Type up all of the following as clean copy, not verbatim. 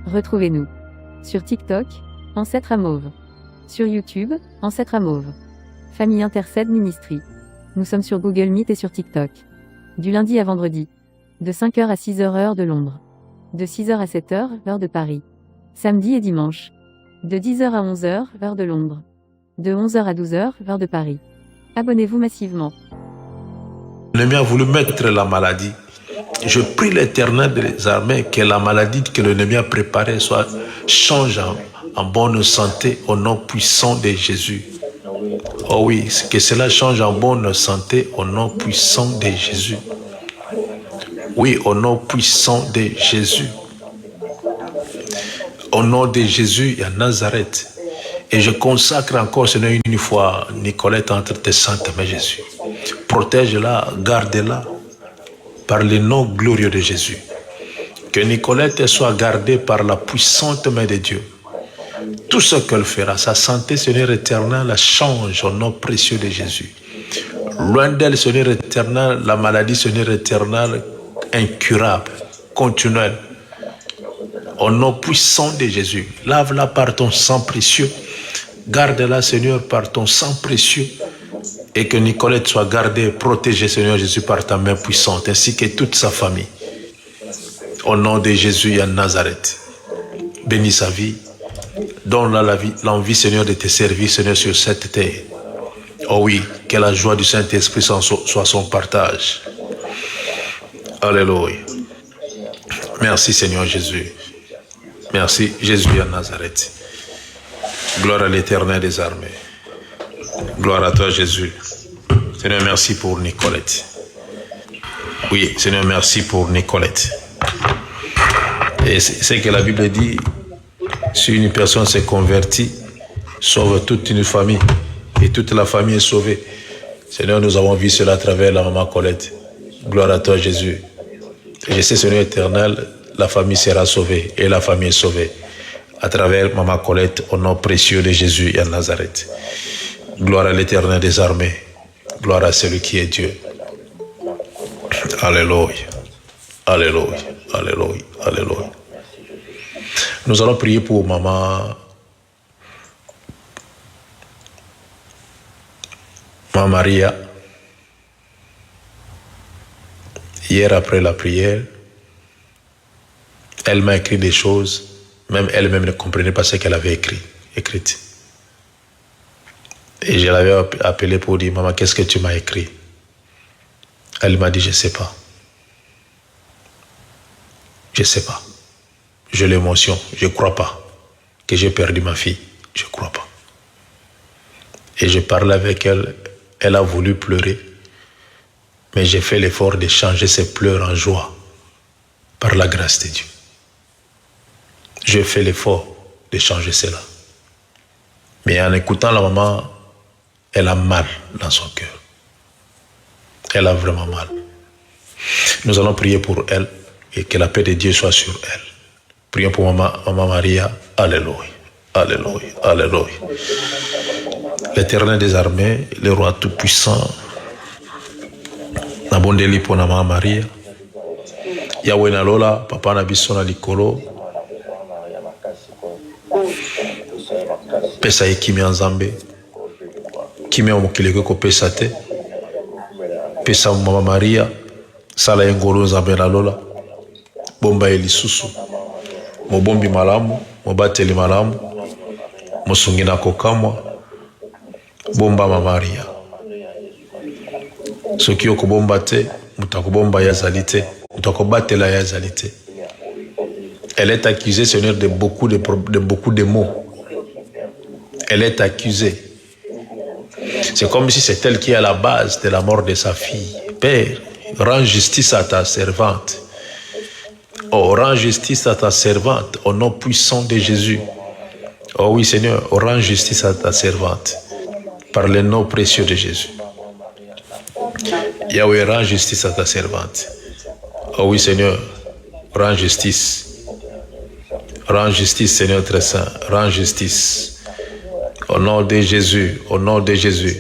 Retrouvez-nous sur TikTok, Ancêtre à Mauve. Sur YouTube, Ancêtre à Mauve. Famille Intercède Ministry. Nous sommes sur Google Meet et sur TikTok. Du lundi à vendredi. De 5h à 6h heure de Londres. De 6h à 7h, heure de Paris. Samedi et dimanche. De 10h à 11h, heure de Londres. De 11h à 12h, heure de Paris. Abonnez-vous massivement. L'ennemi a voulu mettre la maladie. Je prie l'Éternel des armées que la maladie que l'ennemi a préparée change en bonne santé au nom puissant de Jésus. Oh oui, que cela change en bonne santé au nom puissant de Jésus. Oui, au nom puissant de Jésus. Au nom de Jésus, il y a Nazareth. Et je consacre encore, Seigneur, une fois, Nicolette entre tes saintes mains, Jésus. Protège-la, garde-la, par le nom glorieux de Jésus. Que Nicolette soit gardée par la puissante main de Dieu. Tout ce qu'elle fera, sa santé, Seigneur éternel, la change au nom précieux de Jésus. Loin d'elle, Seigneur éternel, la maladie, Seigneur éternel, incurable, continuelle. Au nom puissant de Jésus, lave-la par ton sang précieux. Garde-la, Seigneur, par ton sang précieux. Et que Nicolette soit gardée, protégée, Seigneur Jésus, par ta main puissante, ainsi que toute sa famille. Au nom de Jésus et à Nazareth. Bénis sa vie. Donne-la l'envie, Seigneur, de te servir, Seigneur, sur cette terre. Oh oui, que la joie du Saint-Esprit soit son partage. Alléluia. Merci, Seigneur Jésus. Merci, Jésus à Nazareth. Gloire à l'Éternel des armées. Gloire à toi, Jésus. Seigneur, merci pour Nicolette. Oui, Seigneur, merci pour Nicolette. Et c'est que la Bible dit, si une personne s'est convertie, sauve toute une famille. Et toute la famille est sauvée. Seigneur, nous avons vu cela à travers la maman Colette. Gloire à toi, Jésus. Et je sais, Seigneur éternel, la famille sera sauvée. Et la famille est sauvée. À travers maman Colette, au nom précieux de Jésus et à Nazareth. Gloire à l'Éternel des armées. Gloire à celui qui est Dieu. Alléluia. Alléluia. Alléluia. Alléluia. Nous allons prier pour maman Maria. Hier après la prière, elle m'a écrit des choses, même elle-même ne comprenait pas ce qu'elle avait écrite. Et je l'avais appelée pour dire, maman, qu'est-ce que tu m'as écrit? Elle m'a dit, je ne sais pas. Je ne sais pas. J'ai l'émotion, je ne crois pas que j'ai perdu ma fille. Je ne crois pas. Et je parlais avec elle, elle a voulu pleurer, mais j'ai fait l'effort de changer ses pleurs en joie par la grâce de Dieu. J'ai fait l'effort de changer cela. Mais en écoutant la maman, elle a mal dans son cœur. Elle a vraiment mal. Nous allons prier pour elle et que la paix de Dieu soit sur elle. Prions pour maman Maria. Alléluia. Alléluia. Alléluia. L'Éternel des armées, le roi tout-puissant, nabondeli pour maman Maria. Yahweh nalola, papa na biso na likolo. Pesa ye kimia nzambe. Kimia mokili ko pesa te. Pesa mama Maria, sala engolo nzambe nalola. Bomba elisusu. Mobombi malamu, mobateli malamu. Mosungi na kokamwa. Bomba mama Maria. Soki okobomba te, mutakobomba yazali te. Mutakobatela yazali te. Elle est accusée, Seigneur, de beaucoup de maux. Elle est accusée. C'est comme si c'est elle qui est à la base de la mort de sa fille. Père, rends justice à ta servante. Oh, rends justice à ta servante au nom puissant de Jésus. Oh oui, Seigneur, rends justice à ta servante par le nom précieux de Jésus. Yahweh, rends justice à ta servante. Oh oui, Seigneur, rends justice. Rends justice, Seigneur très saint. Rends justice. Au nom de Jésus, au nom de Jésus.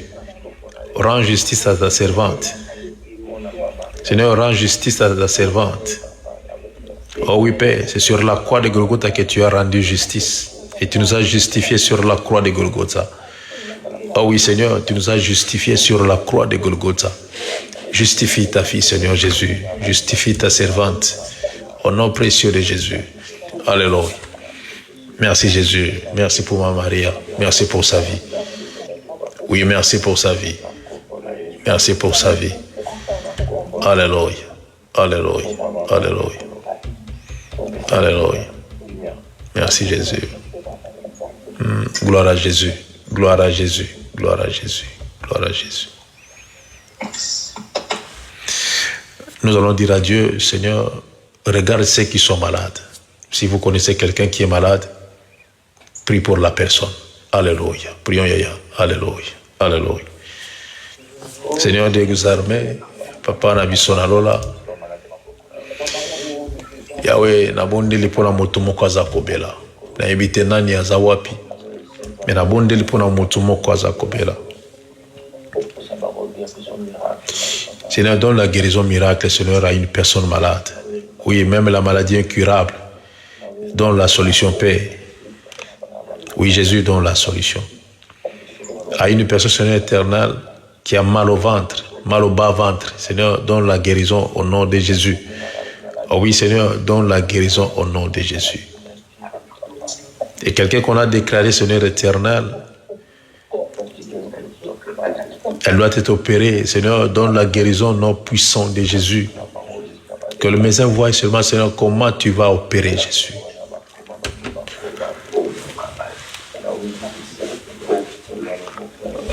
Rends justice à ta servante. Seigneur, rends justice à ta servante. Oh oui, Père, c'est sur la croix de Golgotha que tu as rendu justice. Et tu nous as justifiés sur la croix de Golgotha. Oh oui, Seigneur, tu nous as justifiés sur la croix de Golgotha. Justifie ta fille, Seigneur Jésus. Justifie ta servante. Au nom précieux de Jésus. Alléluia. Merci Jésus. Merci pour ma Maria. Merci pour sa vie. Oui, merci pour sa vie. Merci pour sa vie. Alléluia. Alléluia. Alléluia. Alléluia. Merci Jésus. Gloire à Jésus. Gloire à Jésus. Gloire à Jésus. Gloire à Jésus. Nous allons dire à Dieu, Seigneur, regarde ceux qui sont malades. Si vous connaissez quelqu'un qui est malade, prie pour la personne. Alléluia. Prions Yaya. Alléluia. Alléluia. Seigneur des armées, Papa Nabisona Lola. Yahweh, nabondeli pona moto moko aza kobela. Na yebite nani aza wapi. Mais nabondeli pona moto moko aza kobela. Seigneur, donne la guérison miracle, Seigneur, à une personne malade. Oui, même la maladie incurable. Donne la solution, Père. Oui, Jésus donne la solution. À une personne, Seigneur éternel, qui a mal au ventre, mal au bas-ventre. Seigneur, donne la guérison au nom de Jésus. Oh oui, Seigneur, donne la guérison au nom de Jésus. Et quelqu'un qu'on a déclaré, Seigneur éternel, elle doit être opérée. Seigneur, donne la guérison au nom puissant de Jésus. Que le médecin voie seulement, Seigneur, comment tu vas opérer Jésus.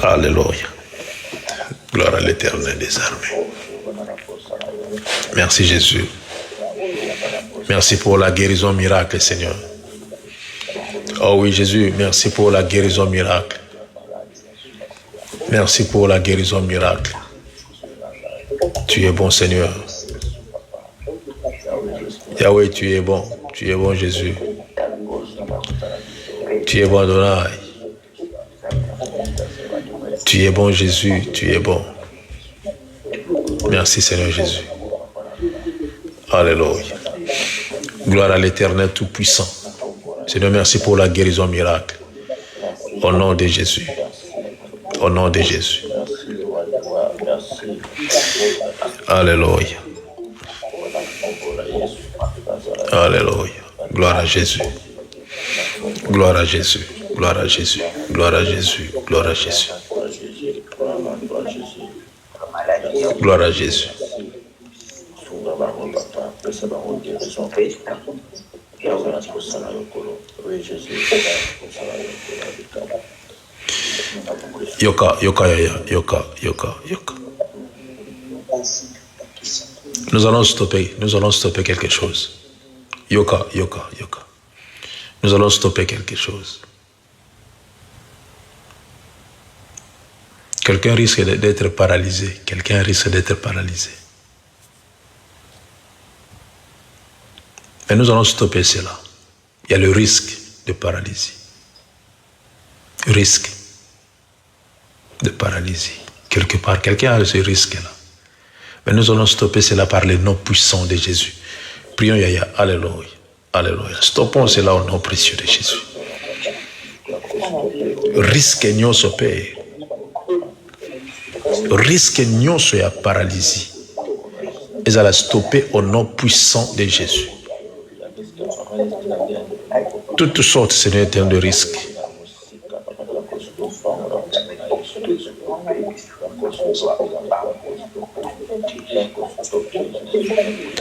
Alléluia. Gloire à l'Éternel des armées. Merci Jésus. Merci pour la guérison miracle, Seigneur. Oh oui, Jésus, merci pour la guérison miracle. Merci pour la guérison miracle. Tu es bon, Seigneur. Yahweh, tu es bon. Tu es bon, Jésus. Tu es bon, Adonai. Tu es bon, Jésus. Tu es bon. Merci, Seigneur Jésus. Alléluia. Gloire à l'Éternel Tout-Puissant. Seigneur, merci pour la guérison miracle. Au nom de Jésus. Au nom de Jésus. Alléluia. Alléluia. Gloire à Jésus. Gloire à Jésus. Gloire à Jésus. Gloire à Jésus. Gloire à Jésus. Gloire à Jésus. Yoka, yoka, yoka, yoka, yoka. Nous allons stopper quelque chose. Yoka, yoka, yoka. Nous allons stopper quelque chose. Quelqu'un risque d'être paralysé. Quelqu'un risque d'être paralysé. Mais nous allons stopper cela. Il y a le risque de paralysie. Risque de paralysie. Quelque part, quelqu'un a ce risque-là. Mais nous allons stopper cela par le nom puissant de Jésus. Prions Yaya. Alléluia. Alléluia. Stoppons cela au nom précieux de Jésus. Risque nyonso Père. Risque nyonso ya paralysie. Et ça la stopper au nom puissant de Jésus. Toutes sortes, Seigneur éternel, de risques.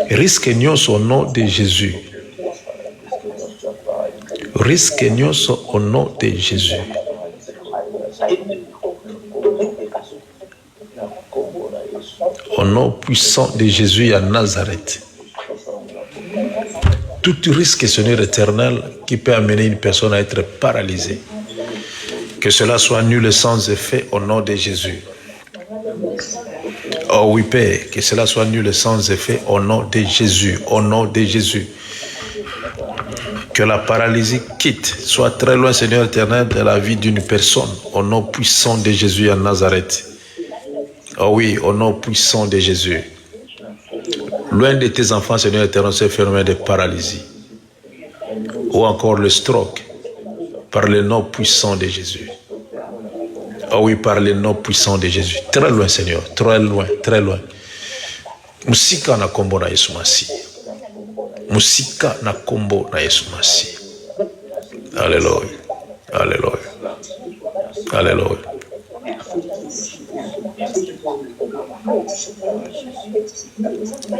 Risque nyonso au nom de Jésus. Risque nyonso au nom de Jésus. Au nom puissant de Jésus à Nazareth. Tout risque, Seigneur éternel, qui peut amener une personne à être paralysée. Que cela soit nul et sans effet au nom de Jésus. Oh oui, Père, que cela soit nul et sans effet au nom de Jésus. Au nom de Jésus. Que la paralysie quitte, soit très loin, Seigneur éternel, de la vie d'une personne. Au nom puissant de Jésus à Nazareth. Oh oui, au nom puissant de Jésus. Loin de tes enfants, Seigneur éternel, se fermer des paralysies. Ou encore le stroke. Par le nom puissant de Jésus. Oh oui, par le nom puissant de Jésus. Très loin, Seigneur. Très loin, très loin. Musika na kombo na Yesu Masi. Musika na kombo na Yesu Masi. Alléluia. Alléluia. Alléluia.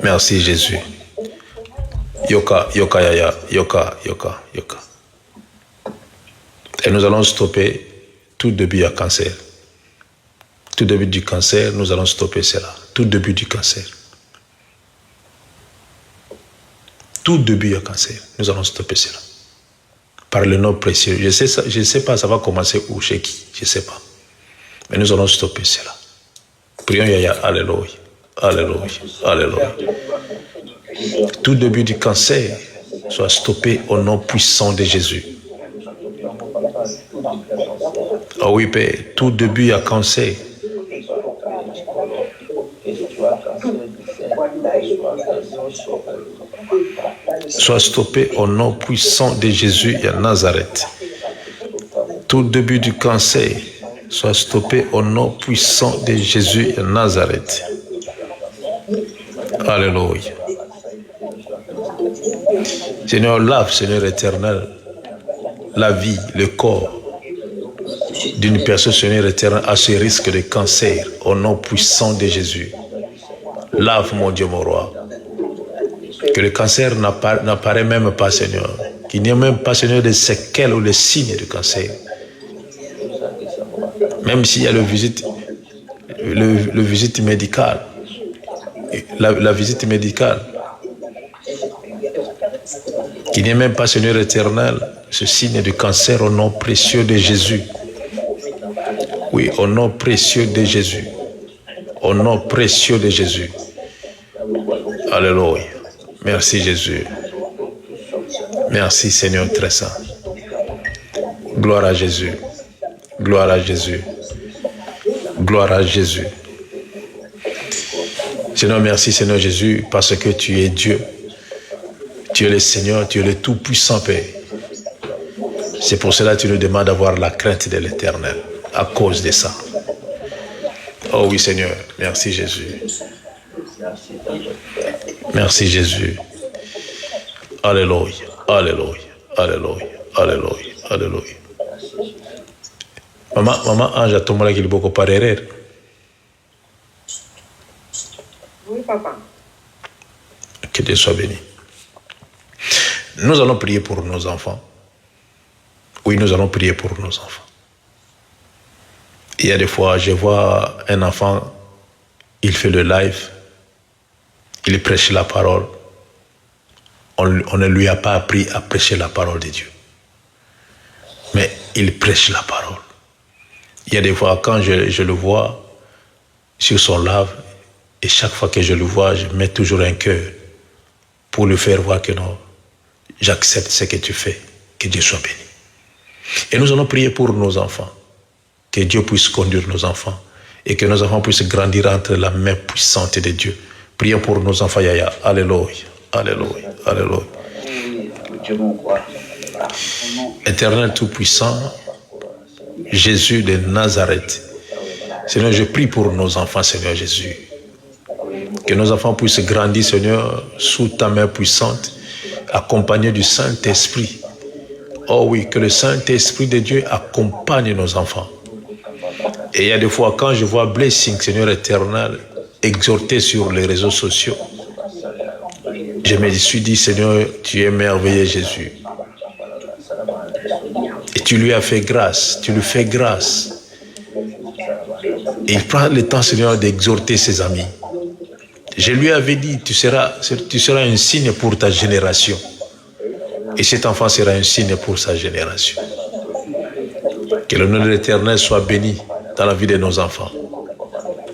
Merci Jésus. Yoka, yoka, yaya, yoka, yoka, yoka. Et nous allons stopper tout début à cancer. Tout début du cancer, nous allons stopper cela. Tout début du cancer. Tout début à cancer, nous allons stopper cela. Par le nom précieux. Je sais pas, ça va commencer où, chez qui, je ne sais pas. Mais nous allons stopper cela. Prions, Yaya, alléluia, alléluia, alléluia. Tout début du cancer soit stoppé au nom puissant de Jésus. Ah oui, Père, tout début à cancer. Soit stoppé au nom puissant de Jésus à Nazareth. Tout début du cancer soit stoppé au nom puissant de Jésus à Nazareth. Alléluia. Seigneur, lave, Seigneur éternel, la vie, le corps d'une personne, Seigneur éternel, à ce risque de cancer, au nom puissant de Jésus. Lave, mon Dieu, mon roi. Que le cancer n'apparaît même pas, Seigneur. Qu'il n'y ait même pas, Seigneur, de séquelles ou de signes de cancer. Même s'il y a le visite médical, la visite médicale, qu'il n'y ait même pas, Seigneur éternel, ce signe de cancer au nom précieux de Jésus. Oui, au nom précieux de Jésus. Au nom précieux de Jésus. Alléluia. Merci Jésus. Merci Seigneur très saint. Gloire à Jésus. Gloire à Jésus. Gloire à Jésus. Seigneur, merci Seigneur Jésus, parce que tu es Dieu. Tu es le Seigneur, tu es le tout-puissant Père. C'est pour cela que tu nous demandes d'avoir la crainte de l'Éternel, à cause de ça. Oh oui Seigneur, merci Jésus. Merci Jésus. Alléluia, alléluia, alléluia, alléluia, alléluia. Maman Ange a tombé là beaucoup par erreur. Oui, papa. Que Dieu soit béni. Nous allons prier pour nos enfants. Oui, nous allons prier pour nos enfants. Il y a des fois, je vois un enfant, il fait le live, il prêche la parole. On ne lui a pas appris à prêcher la parole de Dieu. Mais il prêche la parole. Il y a des fois, quand je le vois sur son live, et chaque fois que je le vois, je mets toujours un cœur pour lui faire voir que non, j'accepte ce que tu fais, que Dieu soit béni. Et nous allons prier pour nos enfants, que Dieu puisse conduire nos enfants et que nos enfants puissent grandir entre la main puissante de Dieu. Prions pour nos enfants, Yaya. Alléluia, alléluia, alléluia. Éternel Tout-Puissant, Jésus de Nazareth, Seigneur, je prie pour nos enfants, Seigneur Jésus. Que nos enfants puissent grandir, Seigneur, sous ta main puissante, accompagnés du Saint-Esprit. Oh oui, que le Saint-Esprit de Dieu accompagne nos enfants. Et il y a des fois, quand je vois Blessing, Seigneur éternel, exhorté sur les réseaux sociaux, je me suis dit, Seigneur, tu es merveilleux, Jésus. Et tu lui as fait grâce, tu lui fais grâce. Et il prend le temps, Seigneur, d'exhorter ses amis. Je lui avais dit, tu seras un signe pour ta génération. Et cet enfant sera un signe pour sa génération. Que le nom de l'Éternel soit béni dans la vie de nos enfants.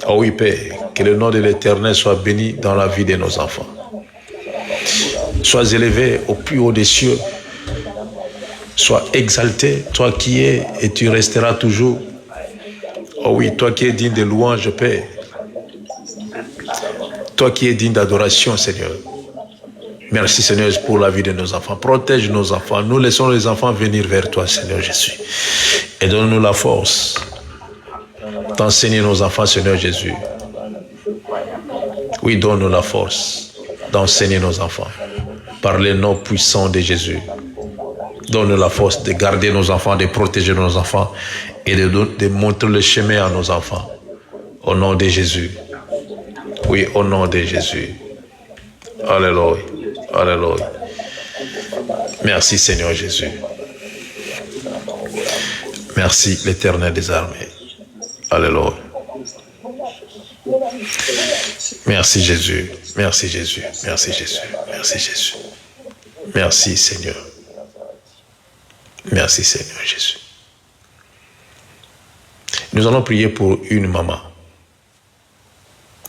Oh oui, Père, que le nom de l'Éternel soit béni dans la vie de nos enfants. Sois élevé au plus haut des cieux. Sois exalté, toi qui es et tu resteras toujours. Oh oui, toi qui es digne de louange, Père. Toi qui es digne d'adoration, Seigneur. Merci, Seigneur, pour la vie de nos enfants. Protège nos enfants. Nous laissons les enfants venir vers toi, Seigneur Jésus. Et donne-nous la force d'enseigner nos enfants, Seigneur Jésus. Oui, donne-nous la force d'enseigner nos enfants par les noms puissants de Jésus. Donne-nous la force de garder nos enfants, de protéger nos enfants et de montrer le chemin à nos enfants. Au nom de Jésus. Oui, au nom de Jésus. Alléluia. Alléluia. Merci, Seigneur Jésus. Merci, l'Éternel des armées. Alléluia. Merci, Jésus. Merci, Jésus. Merci, Jésus. Merci, Jésus. Merci, Seigneur. Merci, Seigneur Jésus. Nous allons prier pour une maman.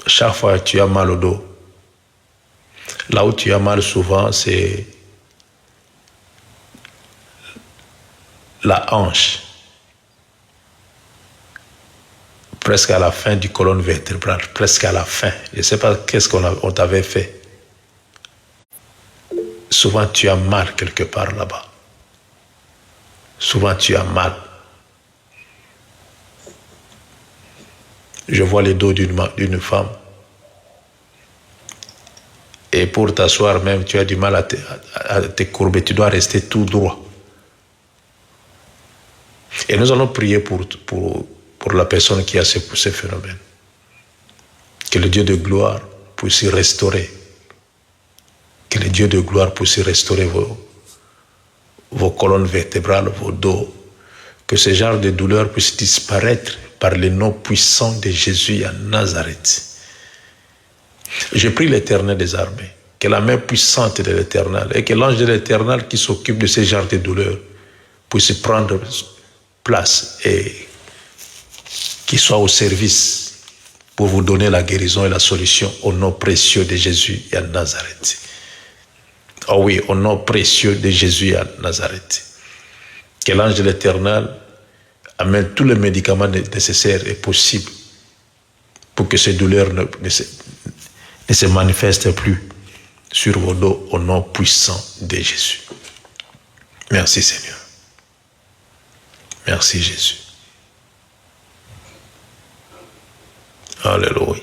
Chaque fois que tu as mal au dos, là où tu as mal souvent, c'est la hanche. Presque à la fin du colonne vertébrale, presque à la fin. Je ne sais pas qu'est-ce qu'on t'avait fait. Souvent tu as mal quelque part là-bas. Souvent tu as mal. Je vois le dos d'une femme. Et pour t'asseoir même, tu as du mal à te courber. Tu dois rester tout droit. Et nous allons prier pour la personne qui a ce phénomène. Que le Dieu de gloire puisse y restaurer. Que le Dieu de gloire puisse y restaurer vos colonnes vertébrales, vos dos. Que ce genre de douleur puisse disparaître par le nom puissant de Jésus à Nazareth. Je prie l'Éternel des armées, que la main puissante de l'Éternel et que l'ange de l'Éternel qui s'occupe de ce genre de douleur puisse prendre place et qu'il soit au service pour vous donner la guérison et la solution au nom précieux de Jésus et à Nazareth. Oh oui, au nom précieux de Jésus et à Nazareth. Que l'ange de l'Éternel amène tous les médicaments nécessaires et possibles pour que ces douleurs ne se manifestent plus sur vos dos au nom puissant de Jésus. Merci Seigneur. Merci Jésus. Alléluia.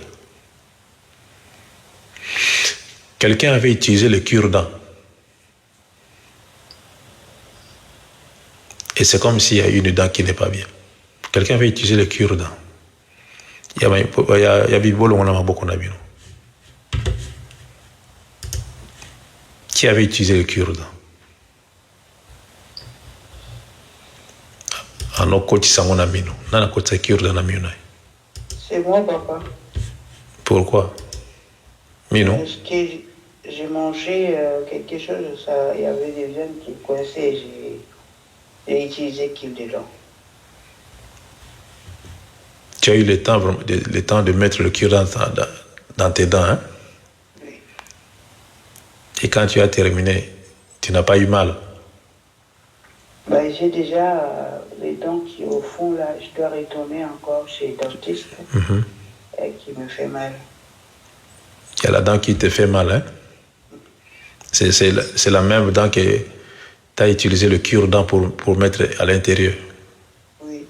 Quelqu'un avait utilisé le cure-dent. Et c'est comme s'il y a une dent qui n'est pas bien. Quelqu'un avait utilisé le cure-dent. Il y a Bibolo, on a beaucoup d'habits. Qui avait utilisé le cure-dent? C'est moi, papa. Pourquoi? Mino? Parce que j'ai mangé quelque chose, il y avait des viandes qui coinçaient, j'ai utilisé qu'il dedans. Tu as eu le temps de mettre le cure-dent dans tes dents, hein? Oui. Et quand tu as terminé, tu n'as pas eu mal? Ben, j'ai déjà les dents qui au fond, là, je dois retourner encore chez le dentiste et qui me fait mal. Il y a la dent qui te fait mal, hein? C'est la même dent que tu as utilisé le cure-dent pour mettre à l'intérieur. Oui.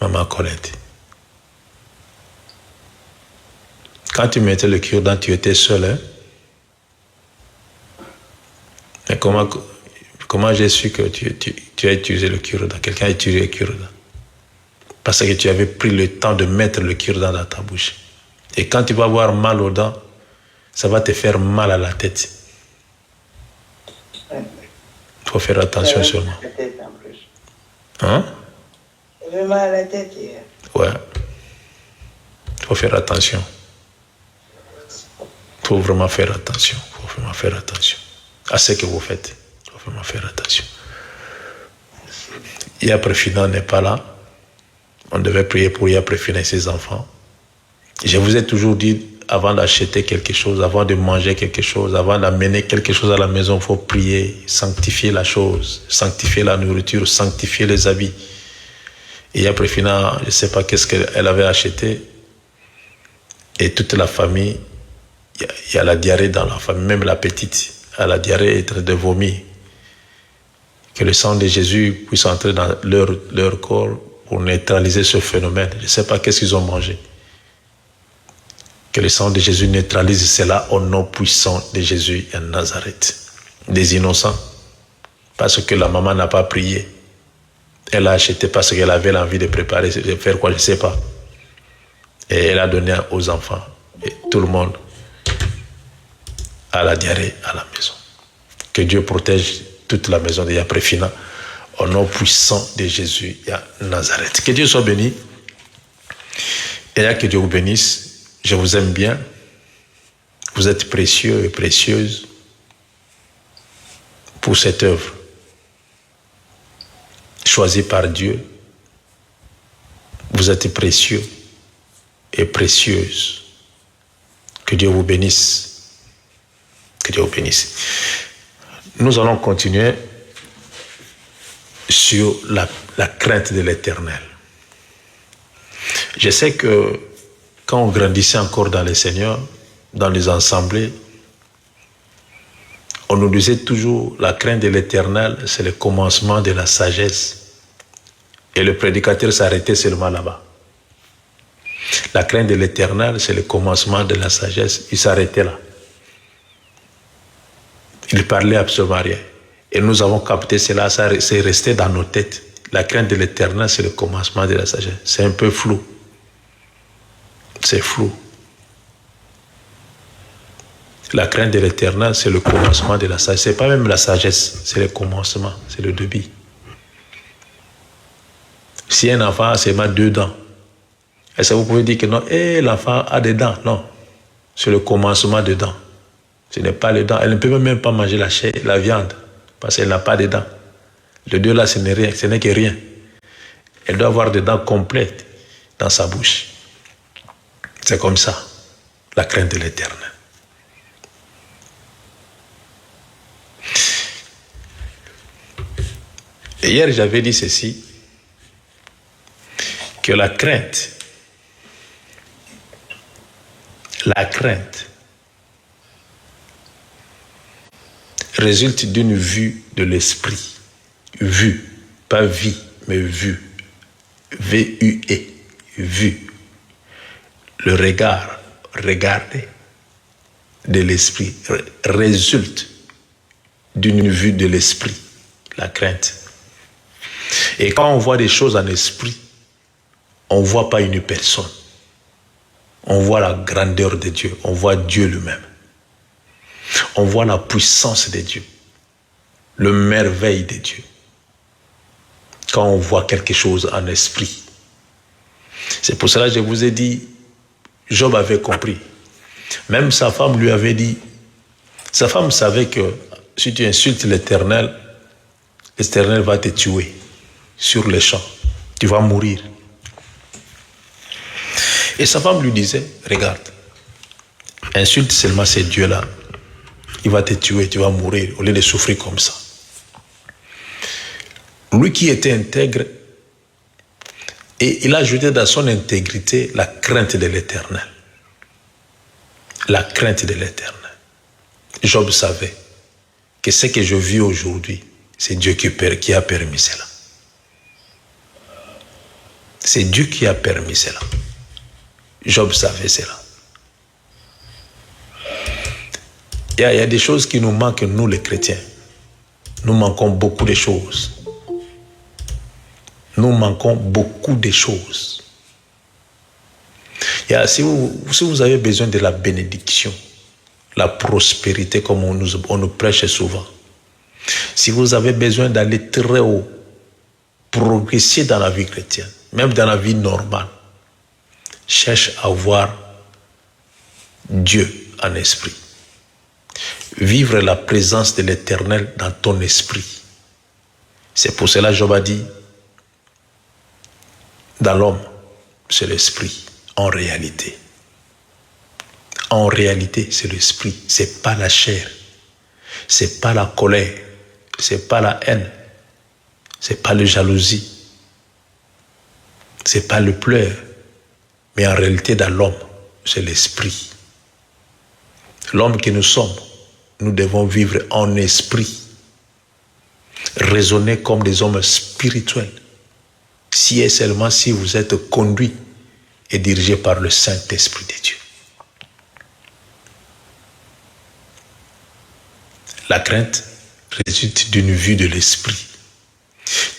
Maman Colette. Quand tu mettais le cure-dent, tu étais seul, hein? Mais comment j'ai su que tu as utilisé le cure-dent? Quelqu'un a utilisé le cure-dent. Parce que tu avais pris le temps de mettre le cure-dent dans ta bouche. Et quand tu vas avoir mal aux dents, ça va te faire mal à la tête. Il faut faire attention seulement. La tête en plus. Hein? J'avais mal à la tête hier. Ouais. Il faut faire attention. Il faut vraiment faire attention. Il faut vraiment faire attention à ce que vous faites. Il faut vraiment faire attention. Yaprefina n'est pas là. On devait prier pour Yaprefina et ses enfants. Je vous ai toujours dit, avant d'acheter quelque chose, avant de manger quelque chose, avant d'amener quelque chose à la maison, il faut prier, sanctifier la chose, sanctifier la nourriture, sanctifier les habits. Et après, finalement, je ne sais pas qu'est-ce qu'elle avait acheté. Et toute la famille, il y a la diarrhée dans la famille, même la petite, a la diarrhée est en train de vomir. Que le sang de Jésus puisse entrer dans leur corps pour neutraliser ce phénomène. Je ne sais pas qu'est-ce qu'ils ont mangé. Que le sang de Jésus neutralise cela au nom puissant de Jésus à Nazareth. Des innocents. Parce que la maman n'a pas prié. Elle a acheté parce qu'elle avait l'envie de préparer, de faire quoi, je ne sais pas. Et elle a donné aux enfants. Et tout le monde a la diarrhée à la maison. Que Dieu protège toute la maison de Yaprefina au nom puissant de Jésus à Nazareth. Que Dieu soit béni. Et que Dieu vous bénisse. Je vous aime bien. Vous êtes précieux et précieuses pour cette œuvre. Choisie par Dieu. Vous êtes précieux et précieuses. Que Dieu vous bénisse. Que Dieu vous bénisse. Nous allons continuer sur la crainte de l'Éternel. Je sais que quand on grandissait encore dans le Seigneur, dans les assemblées, on nous disait toujours la crainte de l'Éternel, c'est le commencement de la sagesse. Et le prédicateur s'arrêtait seulement là-bas. La crainte de l'Éternel, c'est le commencement de la sagesse. Il s'arrêtait là. Il parlait absolument rien. Et nous avons capté cela, c'est resté dans nos têtes. La crainte de l'Éternel, c'est le commencement de la sagesse. C'est un peu flou. C'est flou. La crainte de l'Éternel, c'est le commencement de la sagesse. Ce n'est pas même la sagesse, c'est le commencement, c'est le début. Si un enfant a seulement 2 dents, est-ce que vous pouvez dire que non, l'enfant a des dents? Non, c'est le commencement des dents. Ce n'est pas les dents. Elle ne peut même pas manger la viande parce qu'elle n'a pas de dents. Le 2 là, ce n'est rien, ce n'est que rien. Elle doit avoir des dents complètes dans sa bouche. C'est comme ça, la crainte de l'Éternel. Et hier, j'avais dit ceci, que la crainte résulte d'une vue de l'esprit. Vue, pas vie, mais vue. V-U-E, vue. Le regard, regarder de l'esprit résulte d'une vue de l'esprit, la crainte. Et quand on voit des choses en esprit, on ne voit pas une personne. On voit la grandeur de Dieu, on voit Dieu lui-même. On voit la puissance de Dieu, le merveille de Dieu. Quand on voit quelque chose en esprit. C'est pour cela que je vous ai dit, Job avait compris. Même sa femme lui avait dit, sa femme savait que si tu insultes l'Éternel, l'Éternel va te tuer sur les champs. Tu vas mourir. Et sa femme lui disait, regarde, insulte seulement ces dieux-là. Il va te tuer, tu vas mourir au lieu de souffrir comme ça. Lui qui était intègre, et il a ajouté dans son intégrité la crainte de l'Éternel. La crainte de l'Éternel. Job savait que ce que je vis aujourd'hui, c'est Dieu qui a permis cela. C'est Dieu qui a permis cela. Job savait cela. Il y a des choses qui nous manquent, nous les chrétiens. Nous manquons beaucoup de choses. Nous manquons beaucoup de choses. Si vous avez besoin de la bénédiction, la prospérité, comme on nous prêche souvent, si vous avez besoin d'aller très haut, progresser dans la vie chrétienne, même dans la vie normale, cherche à voir Dieu en esprit. Vivre la présence de l'Éternel dans ton esprit. C'est pour cela que Job a dit, dans l'homme, c'est l'esprit, en réalité. En réalité, c'est l'esprit, c'est pas la chair, c'est pas la colère, c'est pas la haine, c'est pas la jalousie, Ce n'est pas le pleur, mais en réalité dans l'homme, c'est l'esprit. L'homme que nous sommes, nous devons vivre en esprit, raisonner comme des hommes spirituels, si et seulement si vous êtes conduit et dirigé par le Saint-Esprit de Dieu. La crainte résulte d'une vue de l'esprit,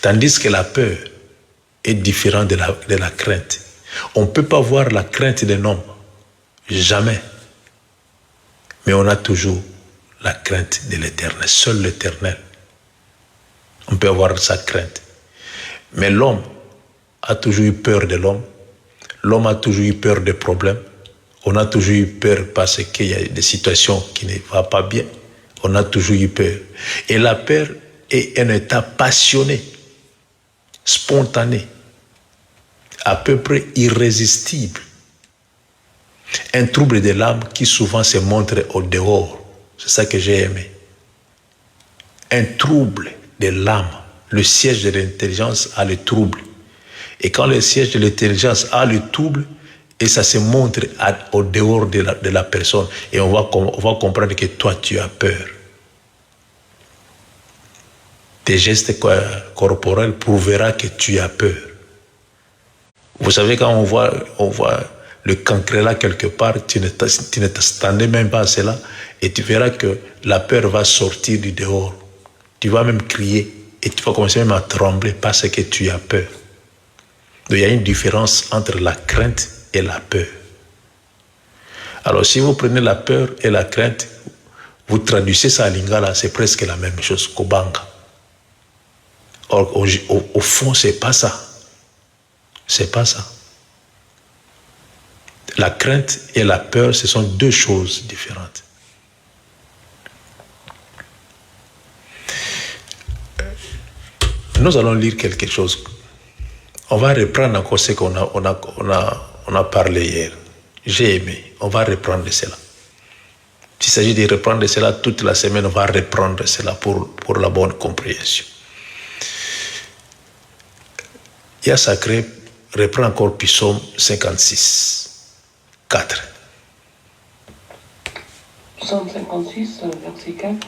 tandis que la peur est différente de la crainte. On ne peut pas voir la crainte d'un homme, jamais, mais on a toujours la crainte de l'Éternel, seul l'Éternel. On peut avoir sa crainte. Mais l'homme a toujours eu peur de l'homme. L'homme a toujours eu peur des problèmes. On a toujours eu peur parce qu'il y a des situations qui ne vont pas bien. On a toujours eu peur. Et la peur est un état passionné, spontané, à peu près irrésistible. Un trouble de l'âme qui souvent se montre au dehors. C'est ça que j'ai aimé. Un trouble de l'âme. Le siège de l'intelligence a le trouble. Et quand le siège de l'intelligence a le trouble, et ça se montre au dehors de la personne, et on va comprendre que toi, tu as peur. Tes gestes corporels prouveront que tu as peur. Vous savez, quand on voit le cancre là quelque part, tu ne t'attendais même pas à cela, et tu verras que la peur va sortir du dehors. Tu vas même crier, et tu vas commencer même à trembler parce que tu as peur. Donc il y a une différence entre la crainte et la peur. Alors si vous prenez la peur et la crainte, vous traduisez ça à lingala, c'est presque la même chose, kobanga. Or, au fond, c'est pas ça. C'est pas ça. La crainte et la peur, ce sont deux choses différentes. Nous allons lire quelque chose. On va reprendre encore ce qu'on a parlé hier. J'ai aimé. On va reprendre cela. S'il s'agit de reprendre cela toute la semaine, on va reprendre cela pour la bonne compréhension. Il Sacré reprend encore Psaume 56, 4. Psaume 56, verset 4.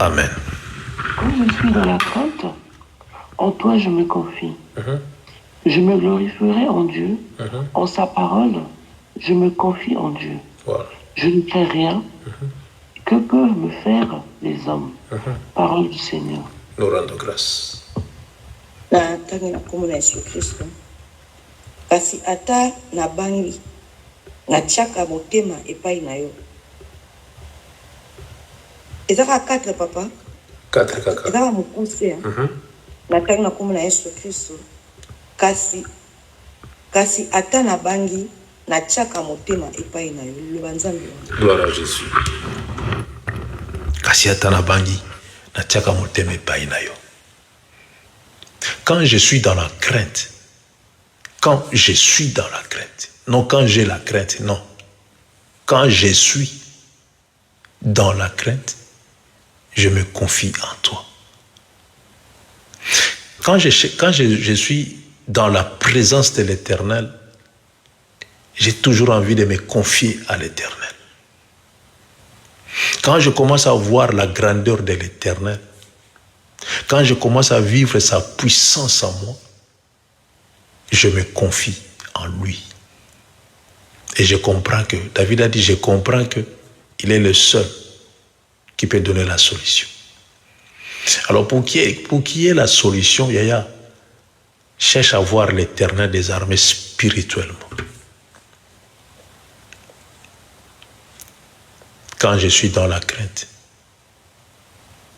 Amen. Quand je suis dans la crainte, en toi je me confie. Je me glorifierai en Dieu. En sa parole, je me confie en Dieu. Voilà. Je ne fais rien. Que peuvent me faire les hommes? Parole du Seigneur. Nous rendons grâce. Na tangi na kombo na Yesu Kristo kasi ata na bangi na tiaka motema epai na yo ezaka 4 papa 4 kaka ezaka mokuse na tangi na kombo na Yesu Kristo kasi ata na bangi na tiaka motema epai na yo loba nzambe. Gloire à Jésus. Kasi ata na bangi na tiaka motema epai na yo. Quand je suis dans la crainte, non quand j'ai la crainte, non. Quand je suis dans la crainte, je me confie en toi. Quand je suis dans la présence de l'Éternel, j'ai toujours envie de me confier à l'Éternel. Quand je commence à voir la grandeur de l'Éternel, quand je commence à vivre sa puissance en moi, je me confie en lui. Et je comprends que, David a dit, je comprends qu'il est le seul qui peut donner la solution. Alors pour qui est la solution, Yaya, cherche à voir l'Éternel des armées spirituellement. Quand je suis dans la crainte,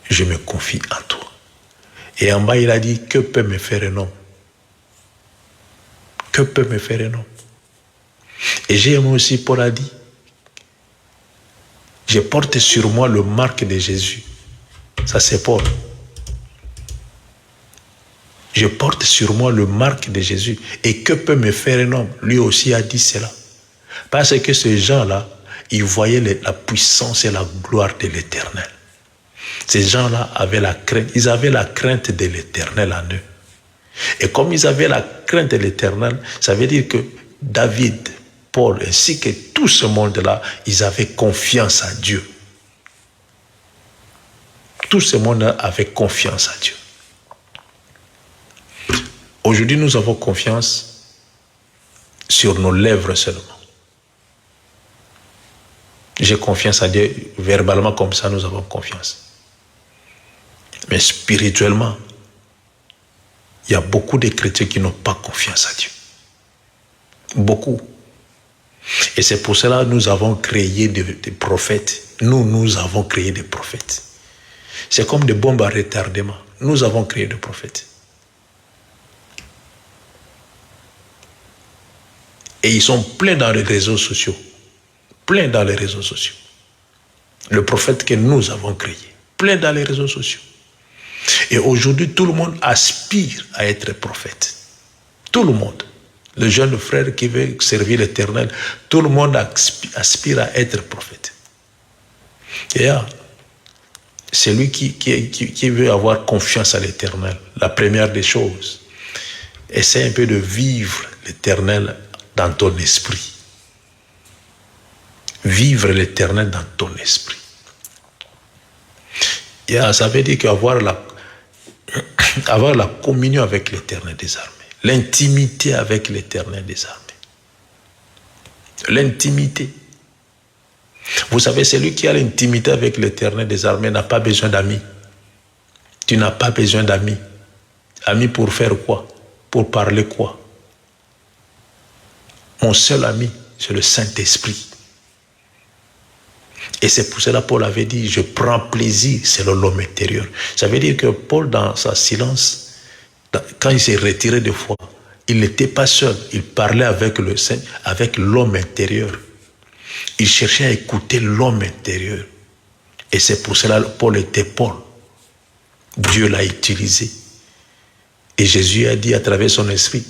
je me confie en toi. Et en bas, il a dit, que peut me faire un homme? Que peut me faire un homme? Et j'ai aimé aussi, Paul a dit, je porte sur moi le marque de Jésus. Ça, c'est Paul. Je porte sur moi le marque de Jésus. Et que peut me faire un homme? Lui aussi a dit cela. Parce que ces gens-là, ils voyaient la puissance et la gloire de l'Éternel. Ces gens-là avaient la crainte, ils avaient la crainte de l'Éternel en eux. Et comme ils avaient la crainte de l'Éternel, ça veut dire que David, Paul, ainsi que tout ce monde-là, ils avaient confiance à Dieu. Tout ce monde avait confiance à Dieu. Aujourd'hui, nous avons confiance sur nos lèvres seulement. J'ai confiance à Dieu, verbalement comme ça, nous avons confiance. Mais spirituellement, il y a beaucoup de chrétiens qui n'ont pas confiance à Dieu. Beaucoup. Et c'est pour cela que nous avons créé des prophètes. Nous avons créé des prophètes. C'est comme des bombes à retardement. Nous avons créé des prophètes. Et ils sont pleins dans les réseaux sociaux. Pleins dans les réseaux sociaux. Le prophète que nous avons créé. Plein dans les réseaux sociaux. Et aujourd'hui, tout le monde aspire à être prophète. Tout le monde. Le jeune frère qui veut servir l'Éternel, tout le monde aspire à être prophète. Et c'est lui qui veut avoir confiance à l'Éternel. La première des choses, essaie un peu de vivre l'Éternel dans ton esprit. Vivre l'Éternel dans ton esprit. Et ça veut dire qu'avoir la communion avec l'Éternel des armées. L'intimité avec l'Éternel des armées. L'intimité. Vous savez, celui qui a l'intimité avec l'Éternel des armées n'a pas besoin d'amis. Tu n'as pas besoin d'amis. Amis pour faire quoi? Pour parler quoi? Mon seul ami, c'est le Saint-Esprit. Et c'est pour cela que Paul avait dit, je prends plaisir selon l'homme intérieur. Ça veut dire que Paul, dans sa silence, quand il s'est retiré de foi, il n'était pas seul. Il parlait avec le Saint, avec l'homme intérieur. Il cherchait à écouter l'homme intérieur. Et c'est pour cela que Paul était Paul. Dieu l'a utilisé. Et Jésus a dit à travers son esprit,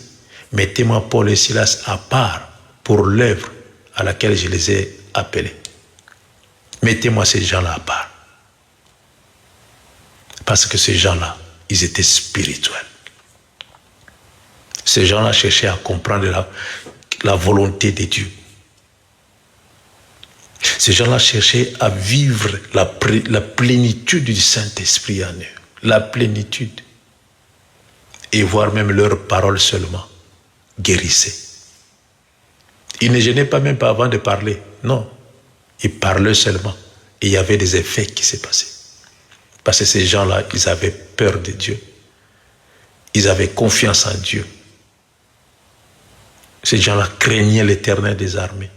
mettez-moi Paul et Silas à part pour l'œuvre à laquelle je les ai appelés. Mettez-moi ces gens-là à part. Parce que ces gens-là, ils étaient spirituels. Ces gens-là cherchaient à comprendre la volonté de Dieu. Ces gens-là cherchaient à vivre la plénitude du Saint-Esprit en eux. La plénitude. Et voir même leurs paroles seulement guérissaient. Ils ne gênaient pas même pas avant de parler. Non. Ils parlaient seulement. Et il y avait des effets qui s'est passé. Parce que ces gens-là, ils avaient peur de Dieu. Ils avaient confiance en Dieu. Ces gens-là craignaient l'Éternel des armées.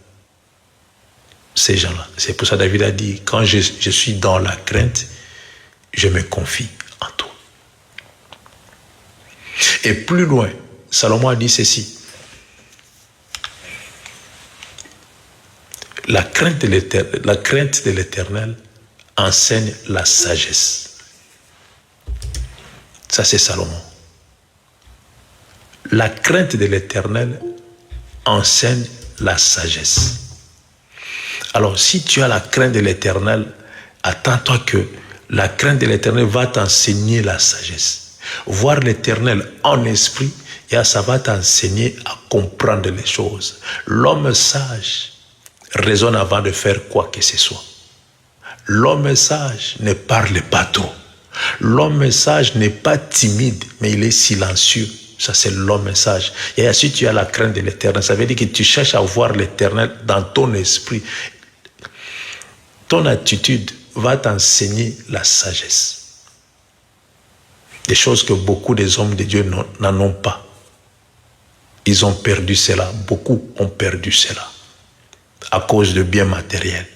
Ces gens-là. C'est pour ça que David a dit, quand je suis dans la crainte, je me confie en toi. Et plus loin, Salomon a dit ceci. La crainte de l'Éternel enseigne la sagesse. Ça, c'est Salomon. La crainte de l'Éternel enseigne la sagesse. Alors, si tu as la crainte de l'Éternel, attends-toi que la crainte de l'Éternel va t'enseigner la sagesse. Voir l'Éternel en esprit, et ça va t'enseigner à comprendre les choses. L'homme sage raisonne avant de faire quoi que ce soit. L'homme sage ne parle pas trop. L'homme sage n'est pas timide, mais il est silencieux. Ça, c'est l'homme sage. Et si tu as la crainte de l'Éternel, ça veut dire que tu cherches à voir l'Éternel dans ton esprit. Ton attitude va t'enseigner la sagesse. Des choses que beaucoup des hommes de Dieu n'en ont pas. Ils ont perdu cela. Beaucoup ont perdu cela. À cause de biens matériels.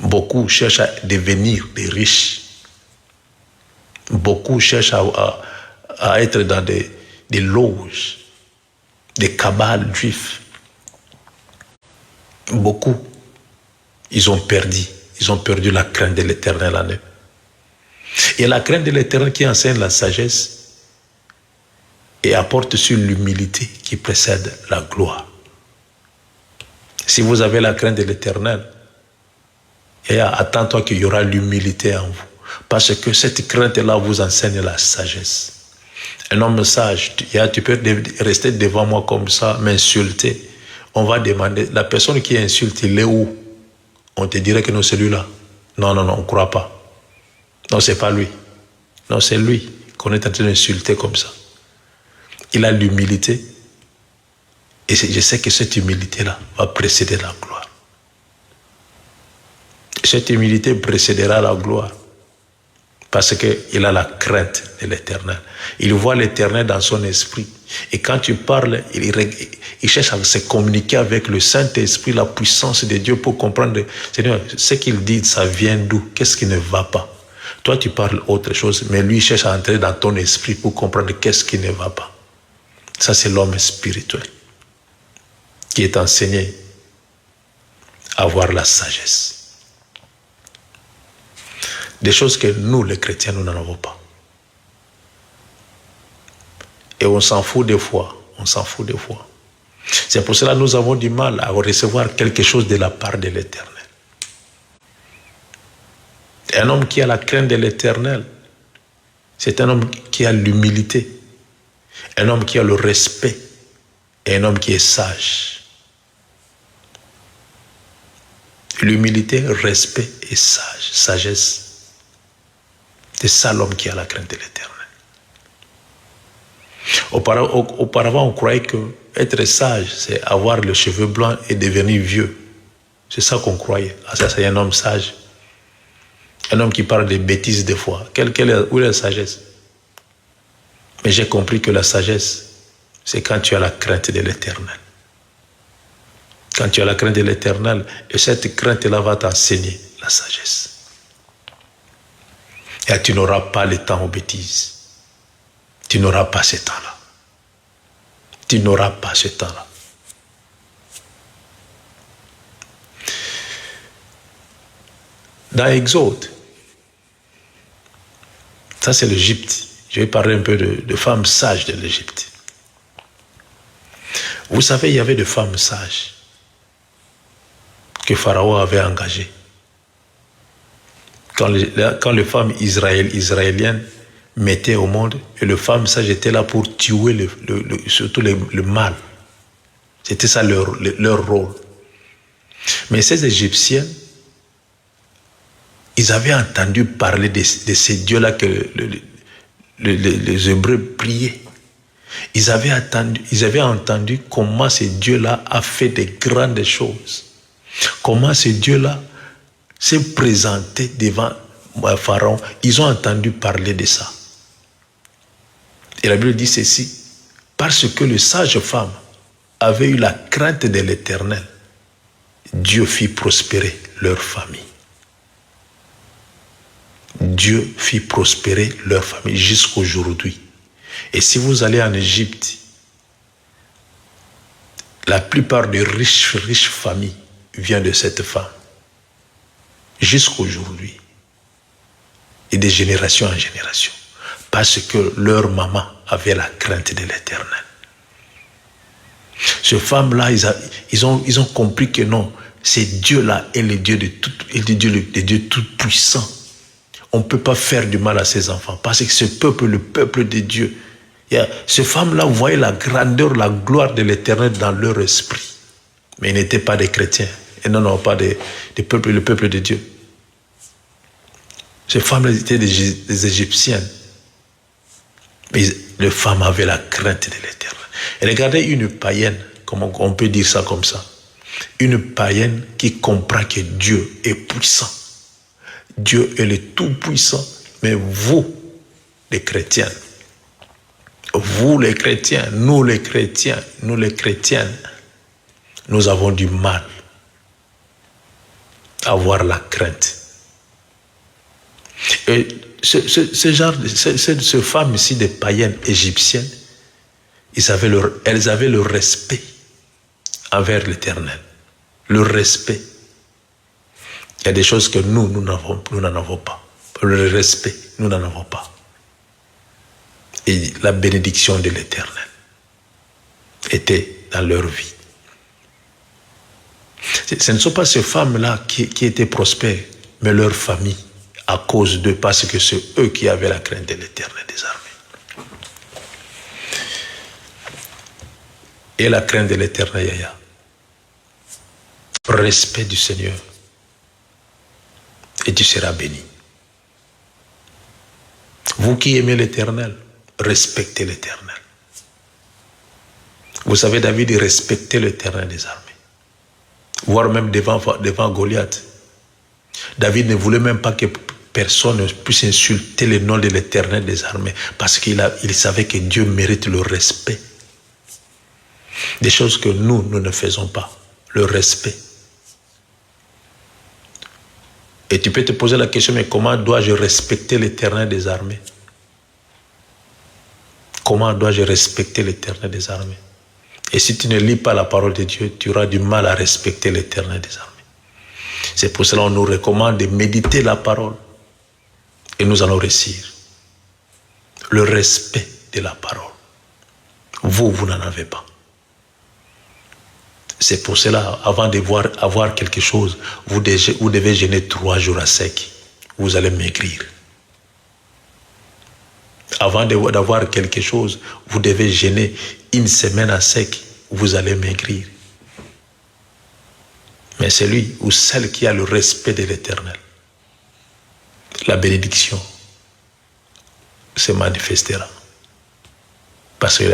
Beaucoup cherchent à devenir des riches. Beaucoup cherchent à être dans des loges, des cabales juifs. Beaucoup, ils ont perdu la crainte de l'Éternel en eux. Et la crainte de l'Éternel qui enseigne la sagesse et apporte sur l'humilité qui précède la gloire. Si vous avez la crainte de l'Éternel, attends-toi qu'il y aura l'humilité en vous. Parce que cette crainte-là vous enseigne la sagesse. Un homme sage, tu peux rester devant moi comme ça, m'insulter. On va demander, la personne qui insulte, il est où? On te dirait que non, c'est lui-là. Non, on ne croit pas. Non, c'est pas lui. Non, c'est lui qu'on est en train d'insulter comme ça. Il a l'humilité. Et je sais que cette humilité-là va précéder la gloire. Cette humilité précédera la gloire. Parce qu'il a la crainte de l'Éternel. Il voit l'Éternel dans son esprit. Et quand tu parles, il cherche à se communiquer avec le Saint-Esprit, la puissance de Dieu pour comprendre, Seigneur, ce qu'il dit, ça vient d'où? Qu'est-ce qui ne va pas? Toi, tu parles autre chose, mais lui, il cherche à entrer dans ton esprit pour comprendre qu'est-ce qui ne va pas. Ça, c'est l'homme spirituel qui est enseigné à avoir la sagesse. Des choses que nous, les chrétiens, nous n'en avons pas. Et on s'en fout des fois. On s'en fout des fois. C'est pour cela que nous avons du mal à recevoir quelque chose de la part de l'Éternel. Un homme qui a la crainte de l'Éternel, c'est un homme qui a l'humilité, un homme qui a le respect et un homme qui est sage. L'humilité, respect et sagesse. C'est ça l'homme qui a la crainte de l'Éternel. Auparavant, on croyait que être sage, c'est avoir les cheveux blancs et devenir vieux. C'est ça qu'on croyait. Ah, ça, c'est un homme sage. Un homme qui parle de bêtises des fois. Où est la sagesse? Mais j'ai compris que la sagesse, c'est quand tu as la crainte de l'Éternel. Quand tu as la crainte de l'Éternel, et cette crainte-là va t'enseigner la sagesse. Et tu n'auras pas le temps aux bêtises. Tu n'auras pas ce temps-là. Tu n'auras pas ce temps-là. Dans Exode, ça c'est l'Égypte. Je vais parler un peu de femmes sages de l'Égypte. Vous savez, il y avait des femmes sages que Pharaon avait engagées. Quand les femmes israéliennes mettaient au monde, et les femmes sages étaient là pour tuer surtout le mal. C'était ça leur rôle. Mais ces Égyptiens, ils avaient entendu parler de ces dieux-là que les Hébreux priaient. Ils avaient entendu comment ces dieux-là a fait de grandes choses. Comment ces dieux-là s'est présenté devant Pharaon. Ils ont entendu parler de ça. Et la Bible dit ceci: parce que les sages femmes avaient eu la crainte de l'Éternel, Dieu fit prospérer leur famille. Dieu fit prospérer leur famille jusqu'aujourd'hui. Et si vous allez en Égypte, la plupart des riches familles viennent de cette femme. Jusqu'aujourd'hui. Et de génération en génération. Parce que leur maman avait la crainte de l'Éternel. Ces femmes-là, ils ont compris que non, c'est Dieu-là est le Dieu le Dieu tout-puissant. On ne peut pas faire du mal à ses enfants. Parce que ce peuple, le peuple de Dieu, ces femmes-là voyaient la grandeur, la gloire de l'Éternel dans leur esprit. Mais ils n'étaient pas des chrétiens. Et non, pas le peuple de Dieu. Ces femmes-là étaient des Égyptiennes. Mais les femmes avaient la crainte de l'Éternel. Et regardez une païenne, comment on peut dire ça comme ça. Une païenne qui comprend que Dieu est puissant. Dieu est le tout-puissant. Mais vous, les chrétiens, nous les chrétiennes, nous avons du mal à avoir la crainte. Et ces femmes ici, des païennes égyptiennes, elles avaient le respect envers l'Éternel. Le respect. Il y a des choses que nous n'en avons pas. Le respect, nous n'en avons pas. Et la bénédiction de l'Éternel était dans leur vie. Ce ne sont pas ces femmes-là qui étaient prospères, mais leur famille, à cause d'eux, parce que c'est eux qui avaient la crainte de l'Éternel des armées. Et la crainte de l'Éternel, Yaya. Respect du Seigneur. Et tu seras béni. Vous qui aimez l'Éternel, respectez l'Éternel. Vous savez, David, il respectait l'Éternel des armées. Voire même devant Goliath. David ne voulait même pas que personne ne puisse insulter le nom de l'Éternel des armées, parce qu'il savait que Dieu mérite le respect. Des choses que nous ne faisons pas. Le respect. Et tu peux te poser la question, mais comment dois-je respecter l'Éternel des armées? Comment dois-je respecter l'Éternel des armées? Et si tu ne lis pas la parole de Dieu, tu auras du mal à respecter l'Éternel des armées. C'est pour cela qu'on nous recommande de méditer la parole. Et nous allons réussir. Le respect de la parole. Vous n'en avez pas. C'est pour cela, avant d'avoir quelque chose, vous devez jeûner 3 jours à sec. Vous allez maigrir. Avant d'avoir quelque chose, vous devez jeûner 1 semaine à sec. Vous allez maigrir. Mais celui ou celle qui a le respect de l'Éternel, la bénédiction se manifestera. Parce que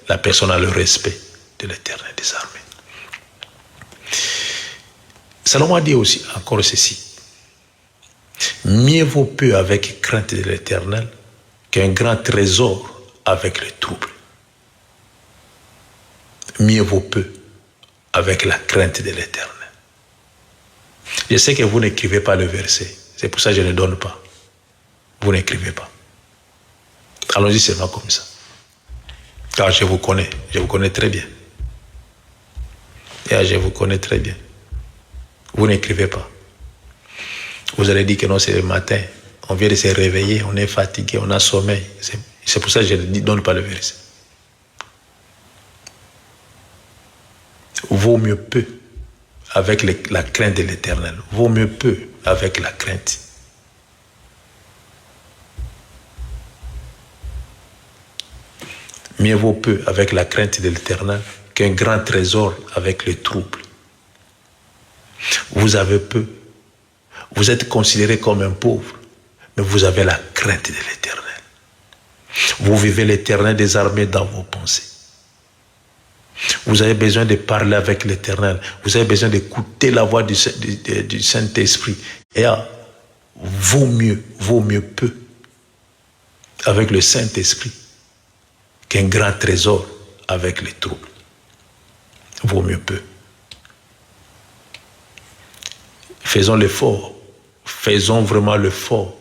la personne a le respect de l'Éternel des armées. Salomon a dit aussi encore ceci. Mieux vaut peu avec crainte de l'Éternel qu'un grand trésor avec le trouble. Mieux vaut peu avec la crainte de l'Éternel. Je sais que vous n'écrivez pas le verset. C'est pour ça que je ne donne pas. Vous n'écrivez pas. Allons-y seulement comme ça. Car je vous connais très bien. Et je vous connais très bien. Vous n'écrivez pas. Vous allez dire que non, c'est le matin. On vient de se réveiller, on est fatigué, on a sommeil. C'est pour ça que je ne donne pas le verset. Vaut mieux peu avec la crainte de l'Éternel. Vaut mieux peu avec la crainte. Mieux vaut peu avec la crainte de l'Éternel qu'un grand trésor avec le trouble. Vous avez peu. Vous êtes considéré comme un pauvre, mais vous avez la crainte de l'Éternel. Vous vivez l'Éternel des armées dans vos pensées. Vous avez besoin de parler avec l'Éternel. Vous avez besoin d'écouter la voix du Saint-Esprit. Et vaut mieux peu avec le Saint-Esprit qu'un grand trésor avec les troubles. Vaut mieux peu. Faisons l'effort. Faisons vraiment l'effort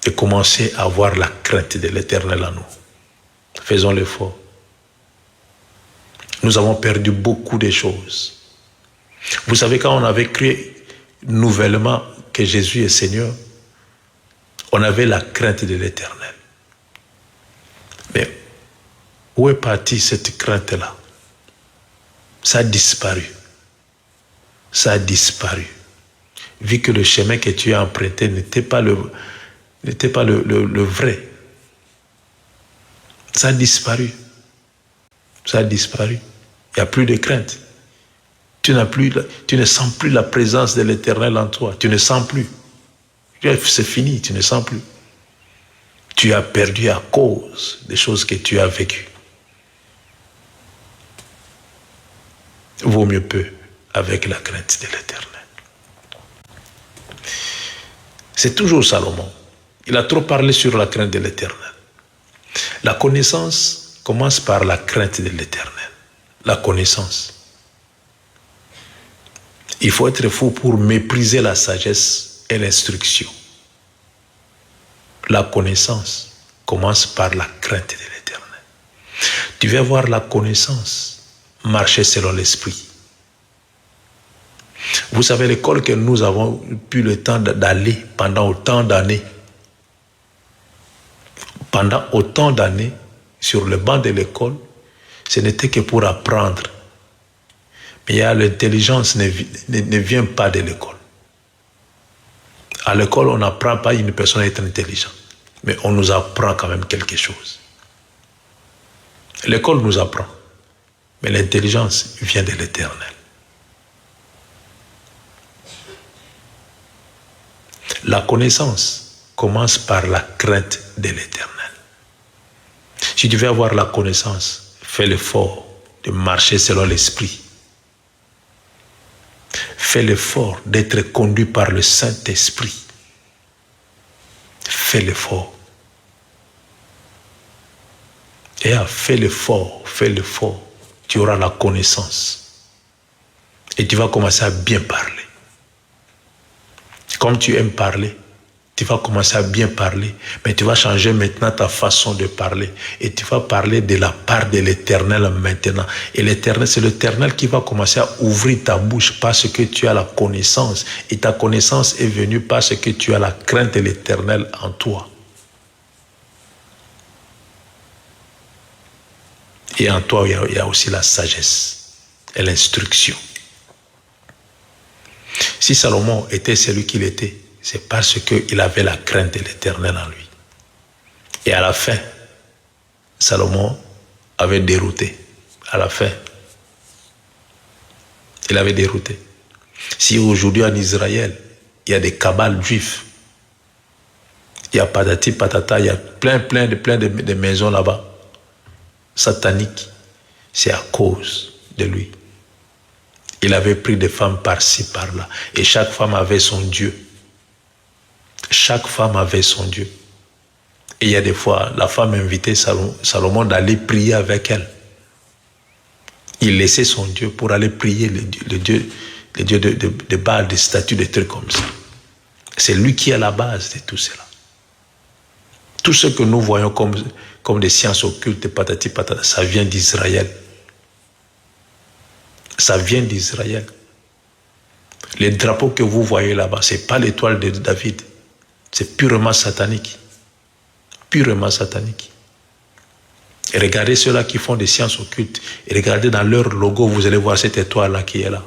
de commencer à avoir la crainte de l'Éternel en nous. Faisons l'effort. Nous avons perdu beaucoup de choses. Vous savez, quand on avait cru nouvellement que Jésus est Seigneur, on avait la crainte de l'Éternel. Mais où est partie cette crainte-là? Ça a disparu. Ça a disparu. Vu que le chemin que tu as emprunté n'était pas le vrai. Ça a disparu. Ça a disparu. Il n'y a plus de crainte. Tu ne sens plus la présence de l'Éternel en toi. Tu ne sens plus. C'est fini, tu ne sens plus. Tu as perdu à cause des choses que tu as vécues. Vaut mieux peu avec la crainte de l'Éternel. C'est toujours Salomon. Il a trop parlé sur la crainte de l'Éternel. La connaissance commence par la crainte de l'Éternel. La connaissance. Il faut être fou pour mépriser la sagesse et l'instruction. La connaissance commence par la crainte de l'Éternel. Tu vas voir la connaissance marcher selon l'esprit. Vous savez, l'école que nous avons eu le temps d'aller pendant autant d'années, sur le banc de l'école, ce n'était que pour apprendre. Mais l'intelligence ne vient pas de l'école. À l'école, on n'apprend pas une personne à être intelligente, mais on nous apprend quand même quelque chose. L'école nous apprend, mais l'intelligence vient de l'Éternel. La connaissance commence par la crainte de l'Éternel. Si tu veux avoir la connaissance, fais l'effort de marcher selon l'Esprit. Fais l'effort d'être conduit par le Saint-Esprit. Fais l'effort. Et fais l'effort. Tu auras la connaissance. Et tu vas commencer à bien parler. Comme tu aimes parler, tu vas commencer à bien parler, mais tu vas changer maintenant ta façon de parler. Et tu vas parler de la part de l'Éternel maintenant. Et l'Éternel, c'est l'Éternel qui va commencer à ouvrir ta bouche parce que tu as la connaissance. Et ta connaissance est venue parce que tu as la crainte de l'Éternel en toi. Et en toi, il y a aussi la sagesse et l'instruction. Si Salomon était celui qu'il était, c'est parce qu'il avait la crainte de l'Éternel en lui. Et à la fin, Salomon avait dérouté. À la fin, il avait dérouté. Si aujourd'hui en Israël, il y a des cabales juifs, il y a patati patata, il y a plein de maisons là-bas, sataniques, c'est à cause de lui. Il avait pris des femmes par-ci, par-là. Et chaque femme avait son Dieu. Chaque femme avait son Dieu. Et il y a des fois, la femme invitait Salomon d'aller prier avec elle. Il laissait son Dieu pour aller prier le Dieu de Baal, des statues, des trucs comme ça. C'est lui qui est à la base de tout cela. Tout ce que nous voyons comme des sciences occultes, patati patata, ça vient d'Israël. Ça vient d'Israël. Les drapeaux que vous voyez là-bas, ce n'est pas l'étoile de David. C'est purement satanique. Purement satanique. Et regardez ceux-là qui font des sciences occultes. Et regardez dans leur logo, vous allez voir cette étoile-là qui est là.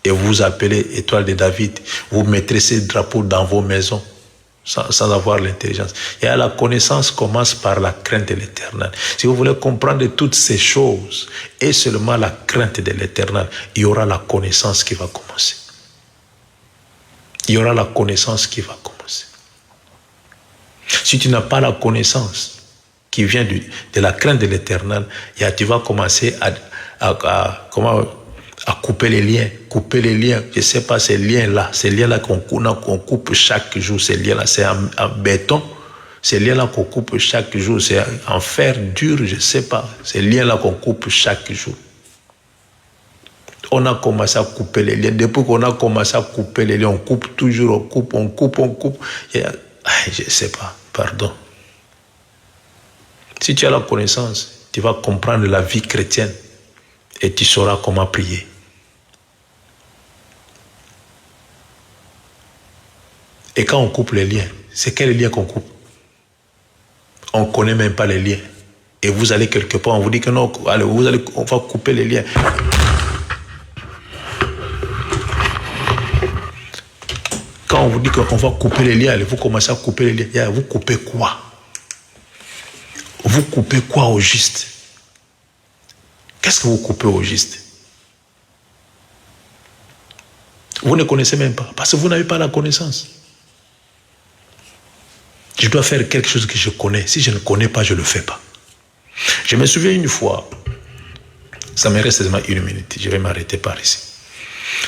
Et vous appelez étoile de David. Vous mettrez ces drapeaux dans vos maisons. Sans avoir l'intelligence. Et la connaissance commence par la crainte de l'Éternel. Si vous voulez comprendre toutes ces choses et seulement la crainte de l'Éternel, il y aura la connaissance qui va commencer. Il y aura la connaissance qui va commencer. Si tu n'as pas la connaissance qui vient de la crainte de l'Éternel, tu vas commencer à couper les liens. Couper les liens, je ne sais pas, ces liens-là qu'on coupe chaque jour, ces liens-là, c'est en béton. Ces liens-là qu'on coupe chaque jour, c'est en fer dur, je ne sais pas. Ces liens-là qu'on coupe chaque jour. On a commencé à couper les liens. Depuis qu'on a commencé à couper les liens, on coupe toujours, on coupe. Je ne sais pas, pardon. Si tu as la connaissance, tu vas comprendre la vie chrétienne et tu sauras comment prier. Et quand on coupe les liens, c'est quel lien qu'on coupe? On ne connaît même pas les liens. Et vous allez quelque part, on vous dit que non, allez, on va couper les liens. Quand on vous dit qu'on va couper les liens, allez, vous commencez à couper les liens. Vous coupez quoi? Vous coupez quoi au juste? Qu'est-ce que vous coupez au juste? Vous ne connaissez même pas, parce que vous n'avez pas la connaissance. Je dois faire quelque chose que je connais. Si je ne connais pas, je ne le fais pas. Je me souviens une fois, ça me reste seulement 1 minute, je vais m'arrêter par ici.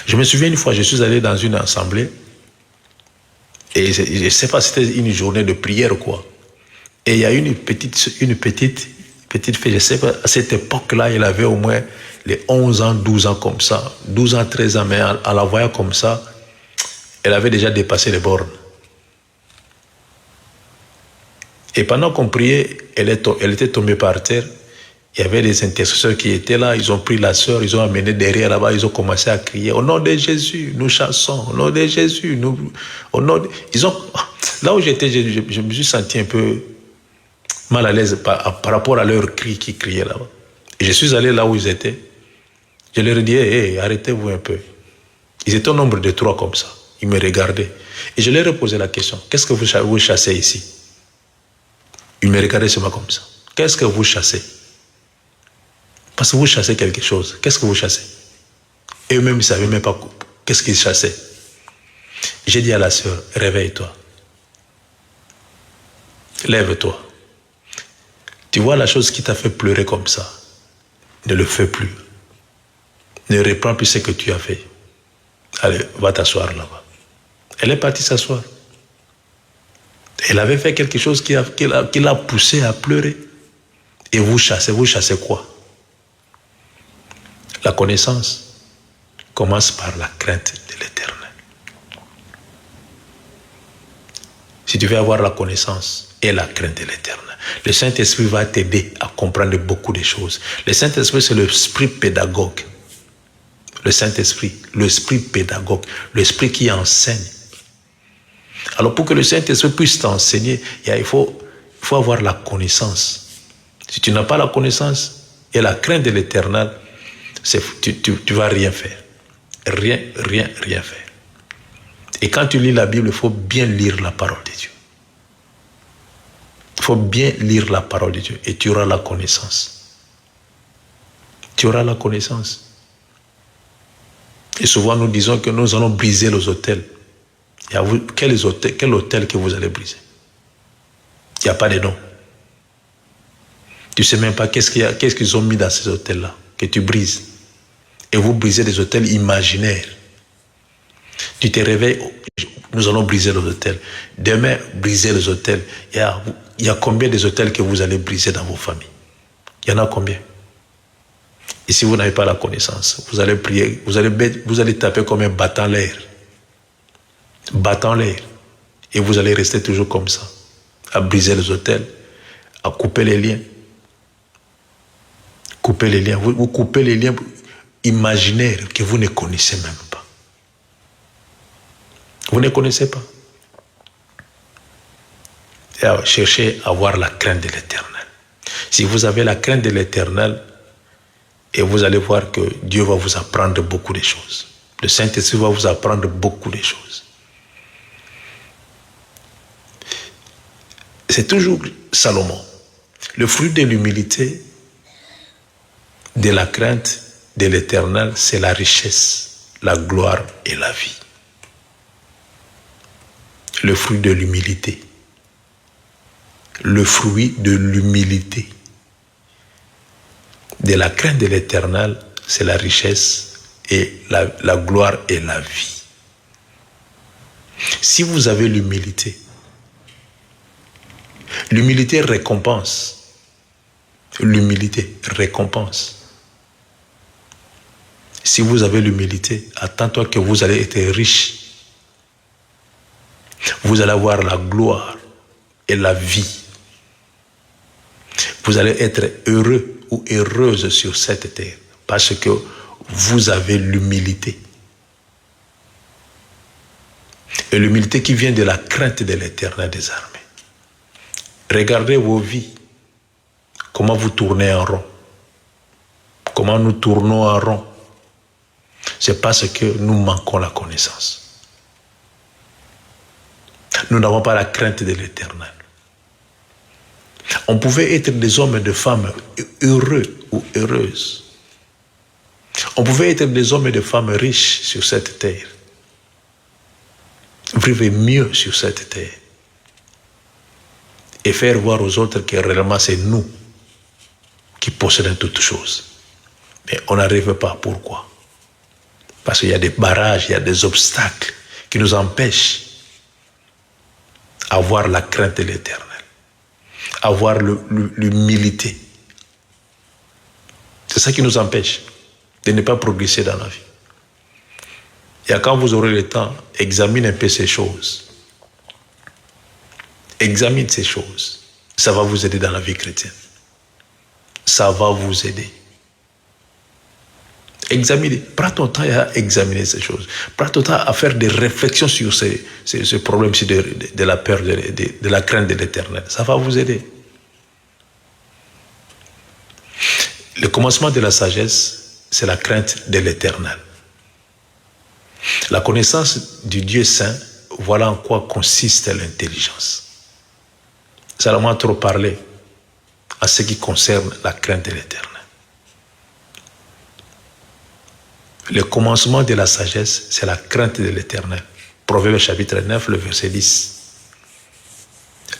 Je me souviens une fois, je suis allé dans une assemblée, et je ne sais pas, c'était une journée de prière ou quoi. Et il y a une petite fille, je ne sais pas, à cette époque-là, elle avait au moins les 11 ans, 12 ans comme ça, 12 ans, 13 ans, mais en la voyant comme ça, elle avait déjà dépassé les bornes. Et pendant qu'on priait, elle était tombée par terre. Il y avait des intercesseurs qui étaient là, ils ont pris la sœur, ils ont amené derrière là-bas, ils ont commencé à crier, au nom de Jésus, nous chassons, au nom de Jésus, Là où j'étais, je me suis senti un peu mal à l'aise par rapport à leurs cris qui criaient là-bas. Et je suis allé là où ils étaient. Je leur ai dit, hey, arrêtez-vous un peu. Ils étaient au nombre de 3 comme ça. Ils me regardaient. Et je leur ai posé la question, qu'est-ce que vous chassez ici? Ils me regardaient seulement comme ça. Qu'est-ce que vous chassez? Parce que vous chassez quelque chose. Qu'est-ce que vous chassez? Et eux-mêmes, ils ne savaient même pas qu'est-ce qu'ils chassaient. J'ai dit à la sœur, réveille-toi. Lève-toi. Tu vois la chose qui t'a fait pleurer comme ça. Ne le fais plus. Ne reprends plus ce que tu as fait. Allez, va t'asseoir là-bas. Elle est partie s'asseoir. Elle avait fait quelque chose qui l'a poussé à pleurer. Et vous chassez quoi? La connaissance commence par la crainte de l'Éternel. Si tu veux avoir la connaissance et la crainte de l'Éternel, le Saint-Esprit va t'aider à comprendre beaucoup de choses. Le Saint-Esprit, c'est l'esprit pédagogue. Le Saint-Esprit, l'esprit pédagogue, l'esprit qui enseigne. Alors pour que le Saint-Esprit puisse t'enseigner, il faut avoir la connaissance. Si tu n'as pas la connaissance et la crainte de l'Éternel, tu vas rien faire. Rien faire. Et quand tu lis la Bible, il faut bien lire la parole de Dieu. Il faut bien lire la parole de Dieu et tu auras la connaissance. Tu auras la connaissance. Et souvent nous disons que nous allons briser les autels. Quel autel que vous allez briser? Il n'y a pas de nom. Tu ne sais même pas qu'est-ce qu'ils ont mis dans ces autels-là que tu brises. Et vous brisez des autels imaginaires. Tu te réveilles, nous allons briser les autels. Demain, briser les autels. Il y a combien des autels que vous allez briser dans vos familles? Il y en a combien? Et si vous n'avez pas la connaissance, vous allez prier, vous allez taper comme un battant l'air. Battant l'air. Et vous allez rester toujours comme ça, à briser les autels, à couper les liens. Couper les liens. Vous coupez les liens imaginaires que vous ne connaissez même pas. Vous ne connaissez pas. Et alors, cherchez à avoir la crainte de l'Éternel. Si vous avez la crainte de l'Éternel, et vous allez voir que Dieu va vous apprendre beaucoup de choses. Le Saint-Esprit va vous apprendre beaucoup de choses. C'est toujours Salomon. Le fruit de l'humilité, de la crainte de l'Éternel, c'est la richesse, la gloire et la vie. Le fruit de l'humilité. Le fruit de l'humilité. De la crainte de l'Éternel, c'est la richesse et la gloire et la vie. Si vous avez l'humilité, l'humilité récompense. L'humilité récompense. Si vous avez l'humilité, attends-toi que vous allez être riche. Vous allez avoir la gloire et la vie. Vous allez être heureux ou heureuse sur cette terre parce que vous avez l'humilité. Et l'humilité qui vient de la crainte de l'Éternel des armées. Regardez vos vies. Comment vous tournez en rond. Comment nous tournons en rond. C'est parce que nous manquons la connaissance. Nous n'avons pas la crainte de l'Éternel. On pouvait être des hommes et des femmes heureux ou heureuses. On pouvait être des hommes et des femmes riches sur cette terre. Vivre mieux sur cette terre. Et faire voir aux autres que réellement c'est nous qui possédons toutes choses. Mais on n'arrive pas. Pourquoi? Parce qu'il y a des barrages, il y a des obstacles qui nous empêchent d'avoir la crainte de l'Éternel. Avoir l'humilité. C'est ça qui nous empêche de ne pas progresser dans la vie. Et quand vous aurez le temps, examine un peu ces choses. Examine ces choses. Ça va vous aider dans la vie chrétienne. Ça va vous aider. Examine. Prends ton temps à examiner ces choses. Prends ton temps à faire des réflexions sur ce problème-ci de la peur, de la crainte de l'Éternel. Ça va vous aider. Le commencement de la sagesse, c'est la crainte de l'Éternel. La connaissance du Dieu saint, voilà en quoi consiste l'intelligence. Salomon a trop parlé à ce qui concerne la crainte de l'Éternel. Le commencement de la sagesse, c'est la crainte de l'Éternel. Proverbe chapitre 9, le verset 10.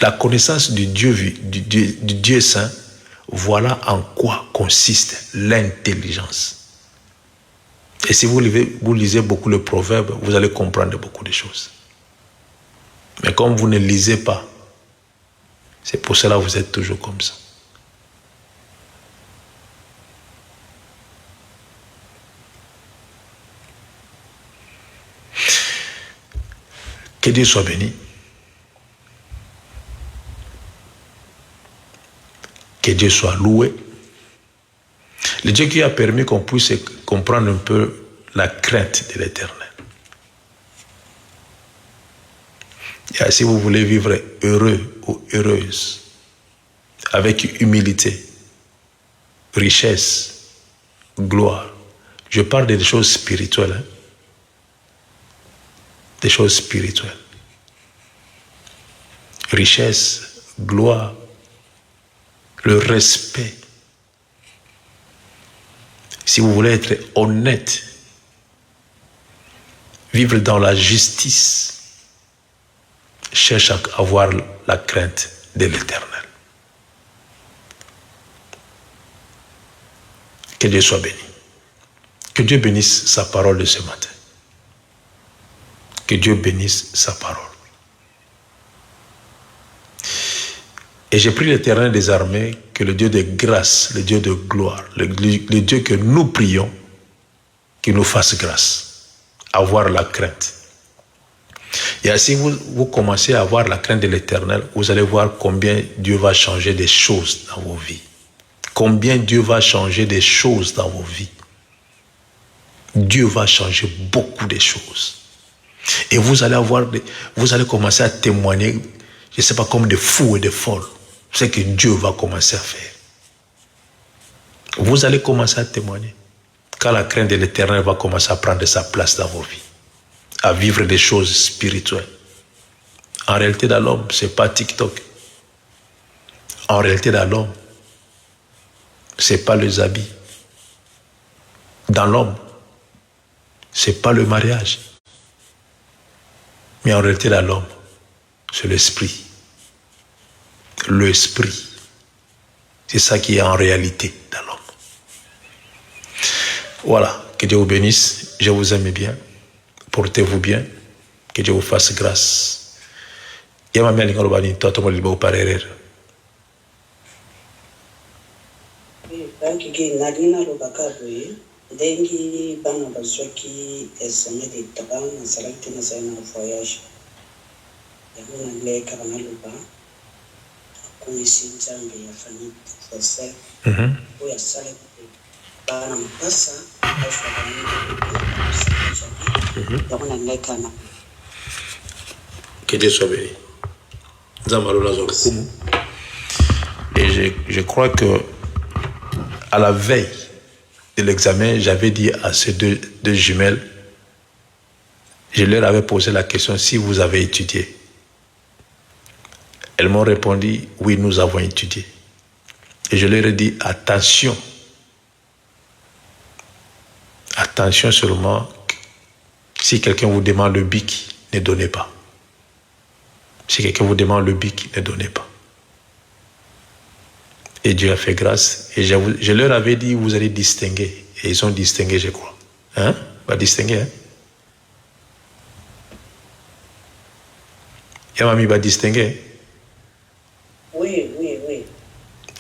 La connaissance du Dieu saint, voilà en quoi consiste l'intelligence. Et si vous lisez beaucoup le proverbe, vous allez comprendre beaucoup de choses. Mais comme vous ne lisez pas, c'est pour cela que vous êtes toujours comme ça. Que Dieu soit béni. Que Dieu soit loué. Le Dieu qui a permis qu'on puisse comprendre un peu la crainte de l'Éternel. Et si vous voulez vivre heureux ou heureuse, avec humilité, richesse, gloire, je parle des choses spirituelles. Des choses spirituelles. Richesse, gloire, le respect. Si vous voulez être honnête, vivre dans la justice, cherche à avoir la crainte de l'Éternel. Que Dieu soit béni. Que Dieu bénisse sa parole de ce matin. Que Dieu bénisse sa parole. Et j'ai pris l'Éternel des armées, que le Dieu de grâce, le Dieu de gloire, le Dieu que nous prions, qu'il nous fasse grâce, avoir la crainte. Et ainsi, vous commencez à avoir la crainte de l'Éternel, vous allez voir combien Dieu va changer des choses dans vos vies. Combien Dieu va changer des choses dans vos vies. Dieu va changer beaucoup de choses. Et vous allez commencer à témoigner, je ne sais pas, comme des fous et des folles. C'est que Dieu va commencer à faire. Vous allez commencer à témoigner. Quand la crainte de l'Éternel va commencer à prendre sa place dans vos vies. À vivre des choses spirituelles. En réalité, dans l'homme, ce n'est pas TikTok. En réalité, dans l'homme, ce n'est pas les habits. Dans l'homme, ce n'est pas le mariage. Mais en réalité, dans l'homme, c'est l'esprit. L'esprit. C'est ça qui est en réalité dans l'homme. Voilà. Que Dieu vous bénisse. Je vous aime bien. Portez-vous bien. Que Dieu vous fasse grâce. Yama meli ngorobani toto mo libo parerer. Banki nalina lobaka boye ndengi bana bazwaki examen d'etat nazalaki te nazali na voyage yango naleka banaloba akomisi nzambe ya famille professeur oyo asalaki bana mapasa azwa yango naleka na. Que Dieu soit béni. Et je crois que à la veille de l'examen, j'avais dit à ces deux jumelles, je leur avais posé la question si vous avez étudié. Elles m'ont répondu oui, nous avons étudié. Et je leur ai dit attention. Attention seulement, si quelqu'un vous demande le bic, ne donnez pas. Si quelqu'un vous demande le bic, ne donnez pas. Et Dieu a fait grâce. Et je leur avais dit, vous allez distinguer. Et ils ont distingué, je crois. Hein? Va distinguer, hein? Yamami va distinguer. Oui.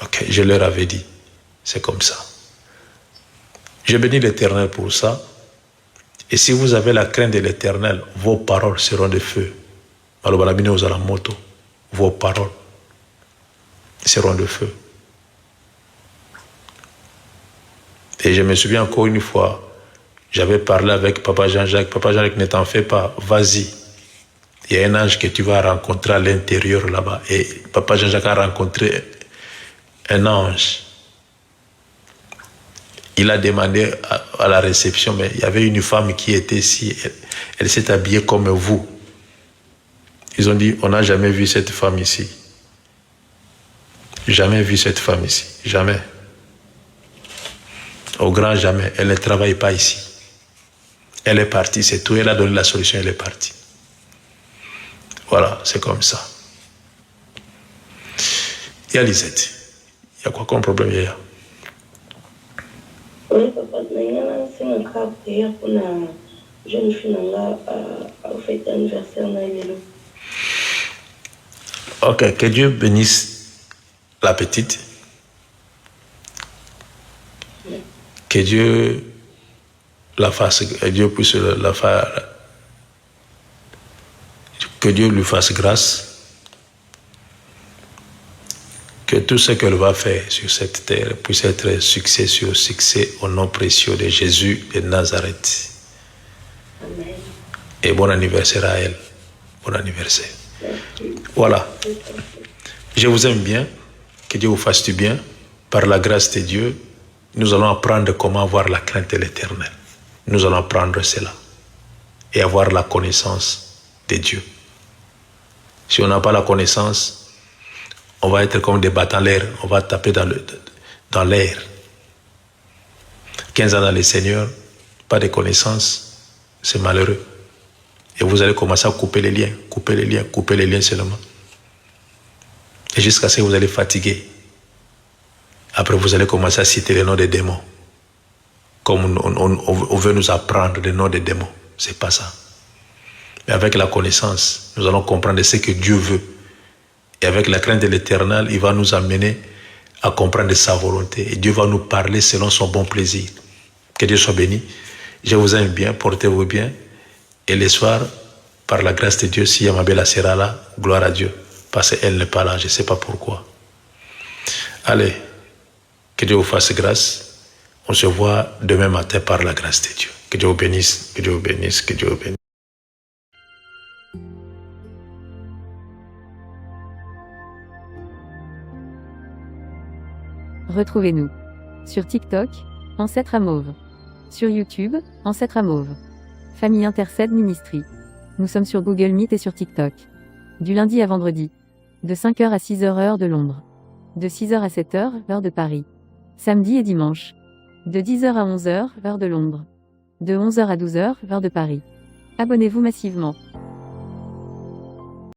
Ok, je leur avais dit. C'est comme ça. Je bénis l'Éternel pour ça. Et si vous avez la crainte de l'Éternel, vos paroles seront de feu. Vos paroles seront de feu. Et je me souviens encore une fois, j'avais parlé avec Papa Jean-Jacques. Papa Jean-Jacques, ne t'en fais pas, vas-y. Il y a un ange que tu vas rencontrer à l'intérieur là-bas. Et Papa Jean-Jacques a rencontré un ange. Il a demandé à la réception, mais il y avait une femme qui était ici. Elle s'est habillée comme vous. Ils ont dit, on n'a jamais vu cette femme ici. Jamais vu cette femme ici. Jamais. Au grand jamais. Elle ne travaille pas ici. Elle est partie, c'est tout. Elle a donné la solution, elle est partie. Voilà, c'est comme ça. Il y a Lisette. Il y a quoi comme problème, Yaya? Oui, papa, c'est un cas prière pour la jeune fille au fait d'anniversaire. Ok, que Dieu bénisse la petite. Que Dieu la fasse, Dieu puisse la faire, que Dieu lui fasse grâce, que tout ce qu'elle va faire sur cette terre puisse être succès sur succès au nom précieux de Jésus de Nazareth. Amen. Et bon anniversaire à elle. Bon anniversaire. Voilà. Je vous aime bien. Que Dieu vous fasse du bien. Par la grâce de Dieu, nous allons apprendre comment avoir la crainte de l'Éternel. Nous allons apprendre cela et avoir la connaissance de Dieu. Si on n'a pas la connaissance, on va être comme des battants l'air, on va taper dans l'air. 15 ans dans le Seigneur, pas de connaissance, c'est malheureux. Et vous allez commencer à couper les liens seulement. Et jusqu'à ce que vous allez fatiguer. Après, vous allez commencer à citer les noms des démons. Comme on veut nous apprendre les noms des démons. C'est pas ça. Mais avec la connaissance, nous allons comprendre ce que Dieu veut. Et avec la crainte de l'Éternel, il va nous amener à comprendre sa volonté. Et Dieu va nous parler selon son bon plaisir. Que Dieu soit béni. Je vous aime bien, portez-vous bien. Et le soir, par la grâce de Dieu, si Yamabela sera là, gloire à Dieu. Parce qu'elle n'est pas là, je ne sais pas pourquoi. Allez, que Dieu vous fasse grâce. On se voit demain matin par la grâce de Dieu. Que Dieu vous bénisse, que Dieu vous bénisse, que Dieu vous bénisse. Retrouvez-nous sur TikTok, Ancêtre à Mauve. Sur YouTube, Ancêtre à Mauve. Famille Intercède Ministry. Nous sommes sur Google Meet et sur TikTok. Du lundi à vendredi. De 5h à 6h heure de Londres. De 6h à 7h, heure de Paris. Samedi et dimanche. De 10h à 11h, heure de Londres. De 11h à 12h, heure de Paris. Abonnez-vous massivement.